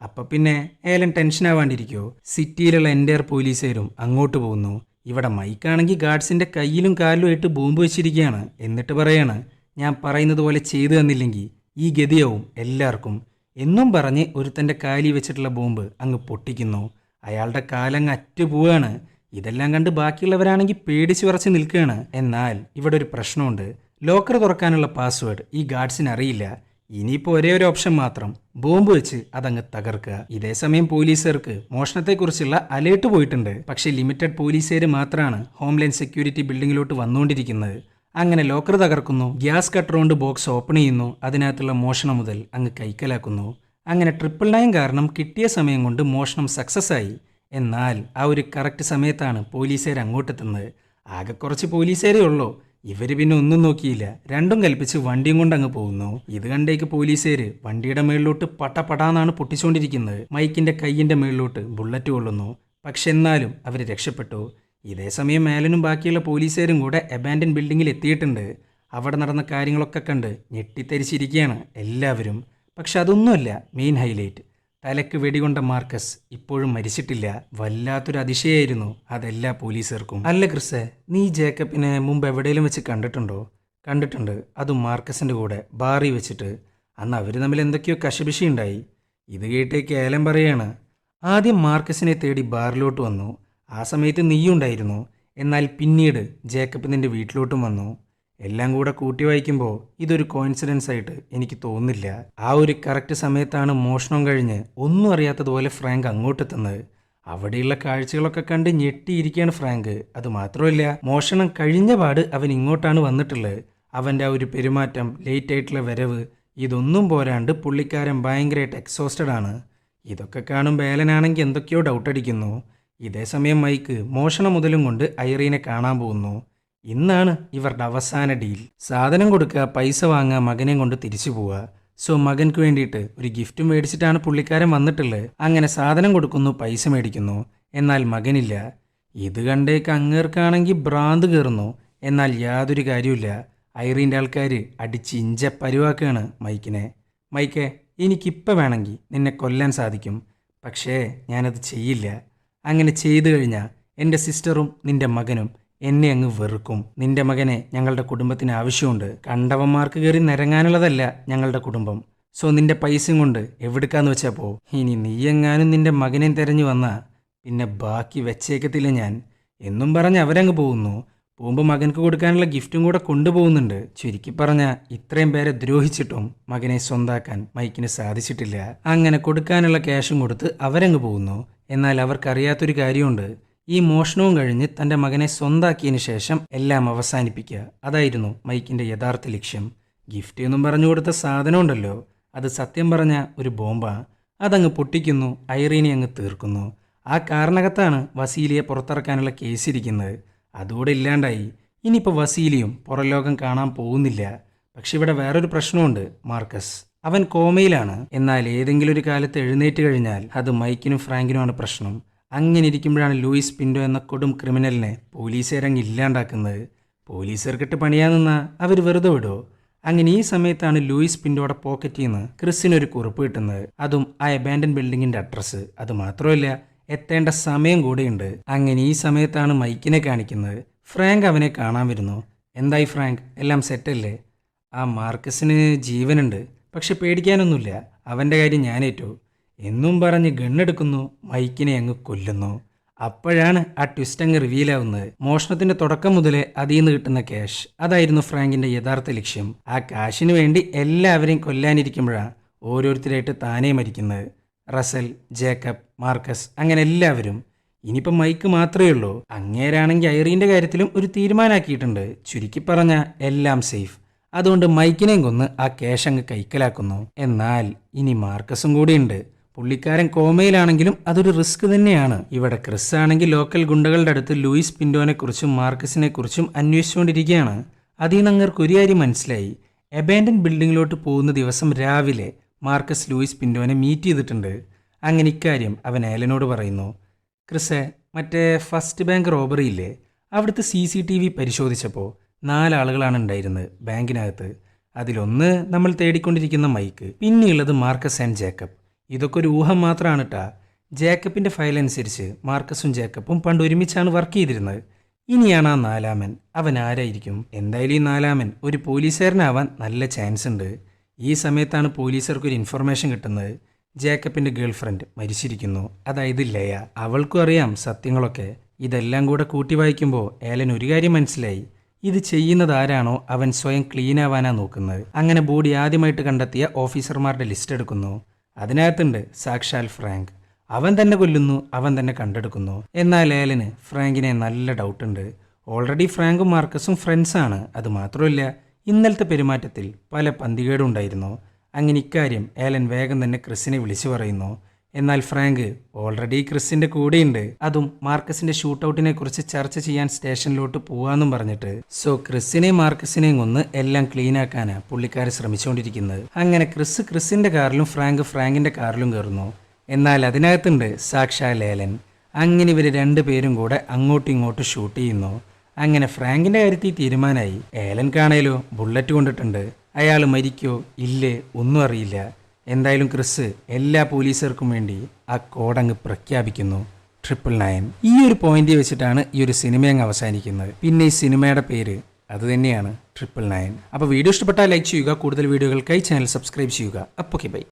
അപ്പം പിന്നെ ഏലൻ ടെൻഷനാവാണ്ടിരിക്കുമോ? സിറ്റിയിലുള്ള എൻ്റെയർ പോലീസുകാരും അങ്ങോട്ട് പോകുന്നു. ഇവിടെ മൈക്കാണെങ്കിൽ ഗാർഡ്സിൻ്റെ കയ്യിലും കാലിലും ആയിട്ട് ബോംബ് വെച്ചിരിക്കുകയാണ്. എന്നിട്ട് പറയാണ്, ഞാൻ പറയുന്നത് പോലെ ചെയ്തു തന്നില്ലെങ്കിൽ ഈ ഗതിയാവും എല്ലാവർക്കും എന്നും പറഞ്ഞ് ഒരുത്തൻ്റെ കാലിൽ വെച്ചിട്ടുള്ള ബോംബ് അങ്ങ് പൊട്ടിക്കുന്നു. അയാളുടെ കാലങ്ങ് അറ്റുപോവാണ്. ഇതെല്ലാം കണ്ട് ബാക്കിയുള്ളവരാണെങ്കിൽ പേടിച്ച് വിറച്ച് നിൽക്കുകയാണ്. എന്നാൽ ഇവിടെ ഒരു പ്രശ്നമുണ്ട്. ലോക്കർ തുറക്കാനുള്ള പാസ്വേഡ് ഈ ഗാർഡ്സിന് അറിയില്ല. ഇനിയിപ്പോൾ ഒരേ ഒരു ഓപ്ഷൻ മാത്രം, ബോംബ് വെച്ച് അതങ്ങ് തകർക്കുക. ഇതേസമയം പോലീസുകാർക്ക് മോഷണത്തെക്കുറിച്ചുള്ള അലേർട്ട് പോയിട്ടുണ്ട്. പക്ഷേ ലിമിറ്റഡ് പോലീസുകാർ മാത്രമാണ് ഹോംലൈൻ സെക്യൂരിറ്റി ബിൽഡിങ്ങിലോട്ട് വന്നുകൊണ്ടിരിക്കുന്നത്. അങ്ങനെ ലോക്കർ തകർക്കുന്നു, ഗ്യാസ് കട്ടർ കൊണ്ട് ബോക്സ് ഓപ്പൺ ചെയ്യുന്നു, അതിനകത്തുള്ള മോഷണം മുതൽ അങ്ങ് കൈക്കലാക്കുന്നു. അങ്ങനെ 999 കാരണം കിട്ടിയ സമയം കൊണ്ട് മോഷണം സക്സസ് ആയി. എന്നാൽ ആ ഒരു കറക്റ്റ് സമയത്താണ് പോലീസുകാർ അങ്ങോട്ടെത്തുന്നത്. ആകെ കുറച്ച് പോലീസുകാരേ ഉള്ളൂ. ഇവർ പിന്നെ ഒന്നും നോക്കിയില്ല, രണ്ടും കൽപ്പിച്ച് വണ്ടിയും കൊണ്ട് അങ്ങ് പോകുന്നു. ഇത് കണ്ടേക്ക് പോലീസുകാര് വണ്ടിയുടെ മേളിലോട്ട് പടപടാന്നാണ് പൊട്ടിച്ചുകൊണ്ടിരിക്കുന്നത്. മൈക്കിന്റെ കൈയിന്റെ മേളിലോട്ട് ബുള്ളറ്റ് കൊള്ളുന്നു. പക്ഷെ എന്നാലും അവർ രക്ഷപ്പെട്ടു. ഇതേസമയം മേലനും ബാക്കിയുള്ള പോലീസുകാരും കൂടെ അബാൻഡൻ ബിൽഡിങ്ങിൽ എത്തിയിട്ടുണ്ട്. അവിടെ നടന്ന കാര്യങ്ങളൊക്കെ കണ്ട് ഞെട്ടിത്തരിച്ചിരിക്കുകയാണ് എല്ലാവരും. പക്ഷെ അതൊന്നുമല്ല മെയിൻ ഹൈലൈറ്റ്. തലക്ക് വെടികൊണ്ട മാർക്കസ് ഇപ്പോഴും മരിച്ചിട്ടില്ല. വല്ലാത്തൊരു അതിശയായിരുന്നു അതെല്ലാ പോലീസുകാർക്കും. അല്ല ക്രിസേ, നീ ജേക്കബിനെ മുമ്പ് എവിടെയെങ്കിലും വെച്ച് കണ്ടിട്ടുണ്ടോ? കണ്ടിട്ടുണ്ട്, അതും മാർക്കസിൻ്റെ കൂടെ ബാറി വെച്ചിട്ട്. അന്ന് അവർ തമ്മിൽ എന്തൊക്കെയോ കശപിശി ഉണ്ടായി. ഇത് കേട്ടേക്ക് ഏലം പറയാണ്, ആദ്യം മാർക്കസിനെ തേടി ബാറിലോട്ട് വന്നു. ആ സമയത്ത് നീയുണ്ടായിരുന്നു. എന്നാൽ പിന്നീട് ജേക്കബ് നിൻ്റെ വീട്ടിലോട്ടും വന്നു. എല്ലാം കൂടെ കൂട്ടി വായിക്കുമ്പോൾ ഇതൊരു കോയിൻസിഡൻസ് ആയിട്ട് എനിക്ക് തോന്നുന്നില്ല. ആ ഒരു കറക്റ്റ് സമയത്താണ് മോഷണം കഴിഞ്ഞ് ഒന്നും അറിയാത്തതുപോലെ ഫ്രാങ്ക് അങ്ങോട്ടെത്തുന്നത്. അവിടെയുള്ള കാഴ്ചകളൊക്കെ കണ്ട് ഞെട്ടിയിരിക്കുകയാണ് ഫ്രാങ്ക്. അതുമാത്രമല്ല, മോഷണം കഴിഞ്ഞ പാട് അവൻ ഇങ്ങോട്ടാണ് വന്നിട്ടുള്ളത്. അവൻ്റെ ആ ഒരു പെരുമാറ്റം, ലേറ്റ് ആയിട്ടുള്ള വരവ്, ഇതൊന്നും പോരാണ്ട് പുള്ളിക്കാരൻ ഭയങ്കരമായിട്ട് എക്സോസ്റ്റഡ് ആണ്. ഇതൊക്കെ കാണുമ്പോൾ ഏലനാണെങ്കിൽ എന്തൊക്കെയോ ഡൗട്ടടിക്കുന്നു. ഇതേസമയം മൈക്ക് മോഷണം മുതലും കൊണ്ട് ഐറീനെ കാണാൻ പോകുന്നു. ഇന്നാണ് ഇവരുടെ അവസാന ഡീൽ. സാധനം കൊടുക്കുക, പൈസ വാങ്ങുക, മകനെ കൊണ്ട് തിരിച്ചു പോവുക. സോ മകൻക്ക് വേണ്ടിയിട്ട് ഒരു ഗിഫ്റ്റും മേടിച്ചിട്ടാണ് പുള്ളിക്കാരൻ വന്നിട്ടുള്ളത്. അങ്ങനെ സാധനം കൊടുക്കുന്നു, പൈസ മേടിക്കുന്നു. എന്നാൽ മകനില്ല. ഇത് കണ്ടേക്ക് അങ്ങേർക്കാണെങ്കിൽ ഭ്രാന്ത് കയറുന്നു. എന്നാൽ യാതൊരു കാര്യമില്ല. ഐറീൻ്റെ ആൾക്കാർ അടിച്ച് ഇഞ്ച പരുവാക്കുകയാണ് മൈക്കിനെ. മൈക്കെ, എനിക്കിപ്പോൾ വേണമെങ്കിൽ നിന്നെ കൊല്ലാൻ സാധിക്കും, പക്ഷേ ഞാനത് ചെയ്യില്ല. അങ്ങനെ ചെയ്തു കഴിഞ്ഞാൽ എൻ്റെ സിസ്റ്ററും നിൻ്റെ മകനും എന്നെ അങ്ങ് വെറുക്കും. നിന്റെ മകനെ ഞങ്ങളുടെ കുടുംബത്തിന് ആവശ്യമുണ്ട്. കണ്ടവന്മാർക്ക് കയറി നിരങ്ങാനുള്ളതല്ല ഞങ്ങളുടെ കുടുംബം. സോ നിന്റെ പൈസയും കൊണ്ട് എവിടുക്കാന്ന് വെച്ചാൽ പോ. ഇനി നീയെങ്ങാനും നിന്റെ മകനെ തിരഞ്ഞു വന്നാ പിന്നെ ബാക്കി വെച്ചേക്കത്തില്ല ഞാൻ എന്നും പറഞ്ഞ് അവരങ്ങ് പോകുന്നു. പോകുമ്പോൾ മകനക്ക് കൊടുക്കാനുള്ള ഗിഫ്റ്റും കൂടെ കൊണ്ടുപോകുന്നുണ്ട്. ചുരുക്കി പറഞ്ഞാൽ ഇത്രയും പേരെ ദ്രോഹിച്ചിട്ടും മകനെ സ്വന്താക്കാൻ മൈക്കിന് സാധിച്ചിട്ടില്ല. അങ്ങനെ കൊടുക്കാനുള്ള ക്യാഷും കൊടുത്ത് അവരങ്ങ് പോകുന്നു. എന്നാൽ അവർക്കറിയാത്തൊരു കാര്യമുണ്ട്. ഈ മോഷണവും കഴിഞ്ഞ് തൻ്റെ മകനെ സ്വന്താക്കിയതിന് ശേഷം എല്ലാം അവസാനിപ്പിക്കുക. അതായിരുന്നു മൈക്കിൻ്റെ യഥാർത്ഥ ലക്ഷ്യം. ഗിഫ്റ്റ് എന്നും പറഞ്ഞു കൊടുത്ത സാധനം ഉണ്ടല്ലോ, അത് സത്യം പറഞ്ഞ ഒരു ബോംബാണ്. അതങ്ങ് പൊട്ടിക്കുന്നു, ഐറീനെ അങ്ങ് തീർക്കുന്നു. ആ കാറിനകത്താണ് വസീലിയെ പുറത്തിറക്കാനുള്ള കേസ് ഇരിക്കുന്നത്. അതുകൂടെ ഇല്ലാണ്ടായി. ഇനിയിപ്പോൾ വസീലിയും പുറംലോകം കാണാൻ പോകുന്നില്ല. പക്ഷെ ഇവിടെ വേറൊരു പ്രശ്നമുണ്ട്. മാർക്കസ് അവൻ കോമയിലാണ്. എന്നാൽ ഏതെങ്കിലും ഒരു കാലത്ത് എഴുന്നേറ്റ് കഴിഞ്ഞാൽ അത് മൈക്കിനും ഫ്രാങ്കിനുമാണ് പ്രശ്നം. അങ്ങനെ ഇരിക്കുമ്പോഴാണ് ലൂയിസ് പിൻഡോ എന്ന കൊടും ക്രിമിനലിനെ പോലീസുകാരങ്ങ് ഇല്ലാണ്ടാക്കുന്നത്. പോലീസുകാർക്കിട്ട് പണിയാൻ നിന്നാൽ അവർ വെറുതെ വിടുമോ? അങ്ങനെ ഈ സമയത്താണ് ലൂയിസ് പിൻഡോയുടെ പോക്കറ്റിൽ നിന്ന് ക്രിസിനൊരു കുറിപ്പ് കിട്ടുന്നത്. അതും ആ അബാൻഡൻ ബിൽഡിങ്ങിന്റെ അഡ്രസ്സ്. അത് മാത്രമല്ല, എത്തേണ്ട സമയം കൂടെയുണ്ട്. അങ്ങനെ ഈ സമയത്താണ് മൈക്കിനെ കാണിക്കുന്നത്. ഫ്രാങ്ക് അവനെ കാണാൻ വരുന്നു. എന്തായി ഫ്രാങ്ക്, എല്ലാം സെറ്റല്ലേ? ആ മാർക്കസിന് ജീവനുണ്ട്, പക്ഷെ പേടിക്കാനൊന്നുമില്ല. അവൻ്റെ കാര്യം ഞാനേറ്റു എന്നും പറഞ്ഞ് ഗണ്ണെടുക്കുന്നു. മൈക്കിനെ അങ്ങ് കൊല്ലുന്നു. അപ്പോഴാണ് ആ ട്വിസ്റ്റ് അങ്ങ് റിവീലാവുന്നത്. മോഷണത്തിന്റെ തുടക്കം മുതലേ അതിൽ നിന്ന് കിട്ടുന്ന ക്യാഷ്, അതായിരുന്നു ഫ്രാങ്കിന്റെ യഥാർത്ഥ ലക്ഷ്യം. ആ കാശിന് വേണ്ടി എല്ലാവരെയും കൊല്ലാനിരിക്കുമ്പോഴാണ് ഓരോരുത്തരായിട്ട് താനേ മരിക്കുന്നത്. റസൽ, ജേക്കബ്, മാർക്കസ്, അങ്ങനെ എല്ലാവരും. ഇനിയിപ്പം മൈക്ക് മാത്രമേ ഉള്ളൂ. അങ്ങേരാണെങ്കിൽ ഐറീൻ്റെ കാര്യത്തിലും ഒരു തീരുമാനമാക്കിയിട്ടുണ്ട്. ചുരുക്കി പറഞ്ഞാൽ എല്ലാം സേഫ്. അതുകൊണ്ട് മൈക്കിനെയും കൊന്ന് ആ ക്യാഷ് അങ്ങ് കൈക്കലാക്കുന്നു. എന്നാൽ ഇനി മാർക്കസും കൂടിയുണ്ട്. പുള്ളിക്കാരൻ കോമയിലാണെങ്കിലും അതൊരു റിസ്ക് തന്നെയാണ്. ഇവിടെ ക്രിസ് ആണെങ്കിൽ ലോക്കൽ ഗുണ്ടകളുടെ അടുത്ത് ലൂയിസ് പിൻഡോനെ കുറിച്ചും മാർക്കസിനെ കുറിച്ചും അന്വേഷിച്ചുകൊണ്ടിരിക്കുകയാണ്. അതിൽ നിന്ന് അങ്ങർക്ക് ഒരു കാര്യം മനസ്സിലായി. അബാൻഡൻ ബിൽഡിങ്ങിലോട്ട് പോകുന്ന ദിവസം രാവിലെ മാർക്കസ് ലൂയിസ് പിൻഡോനെ മീറ്റ് ചെയ്തിട്ടുണ്ട്. അങ്ങനെ ഇക്കാര്യം അവൻ ഏലനോട് പറയുന്നു. ക്രിസെ, മറ്റേ ഫസ്റ്റ് ബാങ്ക് റോബറി ഇല്ലേ, അവിടുത്തെ CCTV പരിശോധിച്ചപ്പോൾ 4 ആളുകളാണ് ഉണ്ടായിരുന്നത് ബാങ്കിനകത്ത്. അതിലൊന്ന് നമ്മൾ തേടിക്കൊണ്ടിരിക്കുന്ന മൈക്ക്, പിന്നെയുള്ളത് മാർക്കസ് ആൻഡ് ജേക്കബ്. ഇതൊക്കെ ഒരു ഊഹം മാത്രമാണ് കേട്ടാ. ജേക്കബിൻ്റെ ഫയൽ അനുസരിച്ച് മാർക്കസും ജേക്കബും പണ്ട് ഒരുമിച്ചാണ് വർക്ക് ചെയ്തിരുന്നത്. ഇനിയാണ് ആ 4-മൻ. അവൻ ആരായിരിക്കും? എന്തായാലും ഈ 4-മൻ ഒരു പോലീസുകാരനാവാൻ നല്ല ചാൻസ് ഉണ്ട്. ഈ സമയത്താണ് പോലീസുകാർക്കൊരു ഇൻഫർമേഷൻ കിട്ടുന്നത്. ജേക്കബിൻ്റെ ഗേൾഫ്രണ്ട് മരിച്ചിരിക്കുന്നു. അതായത് ലയ. അവൾക്കും അറിയാം സത്യങ്ങളൊക്കെ. ഇതെല്ലാം കൂടെ കൂട്ടി വായിക്കുമ്പോൾ ഏലൻ ഒരു കാര്യം മനസ്സിലായി. ഇത് ചെയ്യുന്നത് ആരാണോ അവൻ സ്വയം ക്ലീൻ ആവാനാ നോക്കുന്നത്. അങ്ങനെ ബോഡി ആദ്യമായിട്ട് കണ്ടെത്തിയ ഓഫീസർമാരുടെ ലിസ്റ്റ് എടുക്കുന്നു. അതിനകത്തുണ്ട് സാക്ഷാൽ ഫ്രാങ്ക്. അവൻ തന്നെ കൊല്ലുന്നു, അവൻ തന്നെ കണ്ടെടുക്കുന്നു. എന്നാൽ ഏലന് ഫ്രാങ്കിനെ നല്ല ഡൗട്ടുണ്ട്. ഓൾറെഡി ഫ്രാങ്കും മാർക്കസും ഫ്രണ്ട്സാണ്. അത് മാത്രമല്ല, ഇന്നലത്തെ പെരുമാറ്റത്തിൽ പല പന്തികേടും ഉണ്ടായിരുന്നു. അങ്ങനെ ഇക്കാര്യം ഏലൻ വേഗം തന്നെ ക്രിസിനെ വിളിച്ചു പറയുന്നു. എന്നാൽ ഫ്രാങ്ക് ഓൾറെഡി ക്രിസിന്റെ കൂടെയുണ്ട്. അതും മാർക്കസിന്റെ ഷൂട്ടൗട്ടിനെ കുറിച്ച് ചർച്ച ചെയ്യാൻ സ്റ്റേഷനിലോട്ട് പോവാന്നും പറഞ്ഞിട്ട്. സോ ക്രിസിനെയും മാർക്കസിനെയും ഒന്ന് എല്ലാം ക്ലീൻ ആക്കാനാണ് പുള്ളിക്കാരെ ശ്രമിച്ചുകൊണ്ടിരിക്കുന്നത്. അങ്ങനെ ക്രിസിന്റെ കാറിലും ഫ്രാങ്കിന്റെ കാറിലും കയറുന്നു. എന്നാൽ അതിനകത്തുണ്ട് സാക്ഷാൽ ഏലൻ. അങ്ങനെ ഇവർ 2 പേരും കൂടെ അങ്ങോട്ടും ഇങ്ങോട്ടും ഷൂട്ട് ചെയ്യുന്നു. അങ്ങനെ ഫ്രാങ്കിന്റെ കാര്യത്തിൽ തീരുമാനമായി. ഏലൻ കാണേലോ ബുള്ളറ്റ് കൊണ്ടിട്ടുണ്ട്. അയാൾ മരിക്കോ ഇല്ലേ ഒന്നും അറിയില്ല. എന്തായാലും ക്രിസ് എല്ലാ പോലീസുകാർക്കും വേണ്ടി ആ കോഡങ്ങ് പ്രഖ്യാപിക്കുന്നു, 999. ഈ ഒരു പോയിന്റ് വെച്ചിട്ടാണ് ഈ ഒരു സിനിമ അങ്ങ് അവസാനിക്കുന്നത്. പിന്നെ ഈ സിനിമയുടെ പേര് അത് തന്നെയാണ് 999. അപ്പോൾ വീഡിയോ ഇഷ്ടപ്പെട്ടാൽ ലൈക്ക് ചെയ്യുക. കൂടുതൽ വീഡിയോകൾക്കായി ചാനൽ സബ്സ്ക്രൈബ് ചെയ്യുക. അപ്പോൾ ബൈ.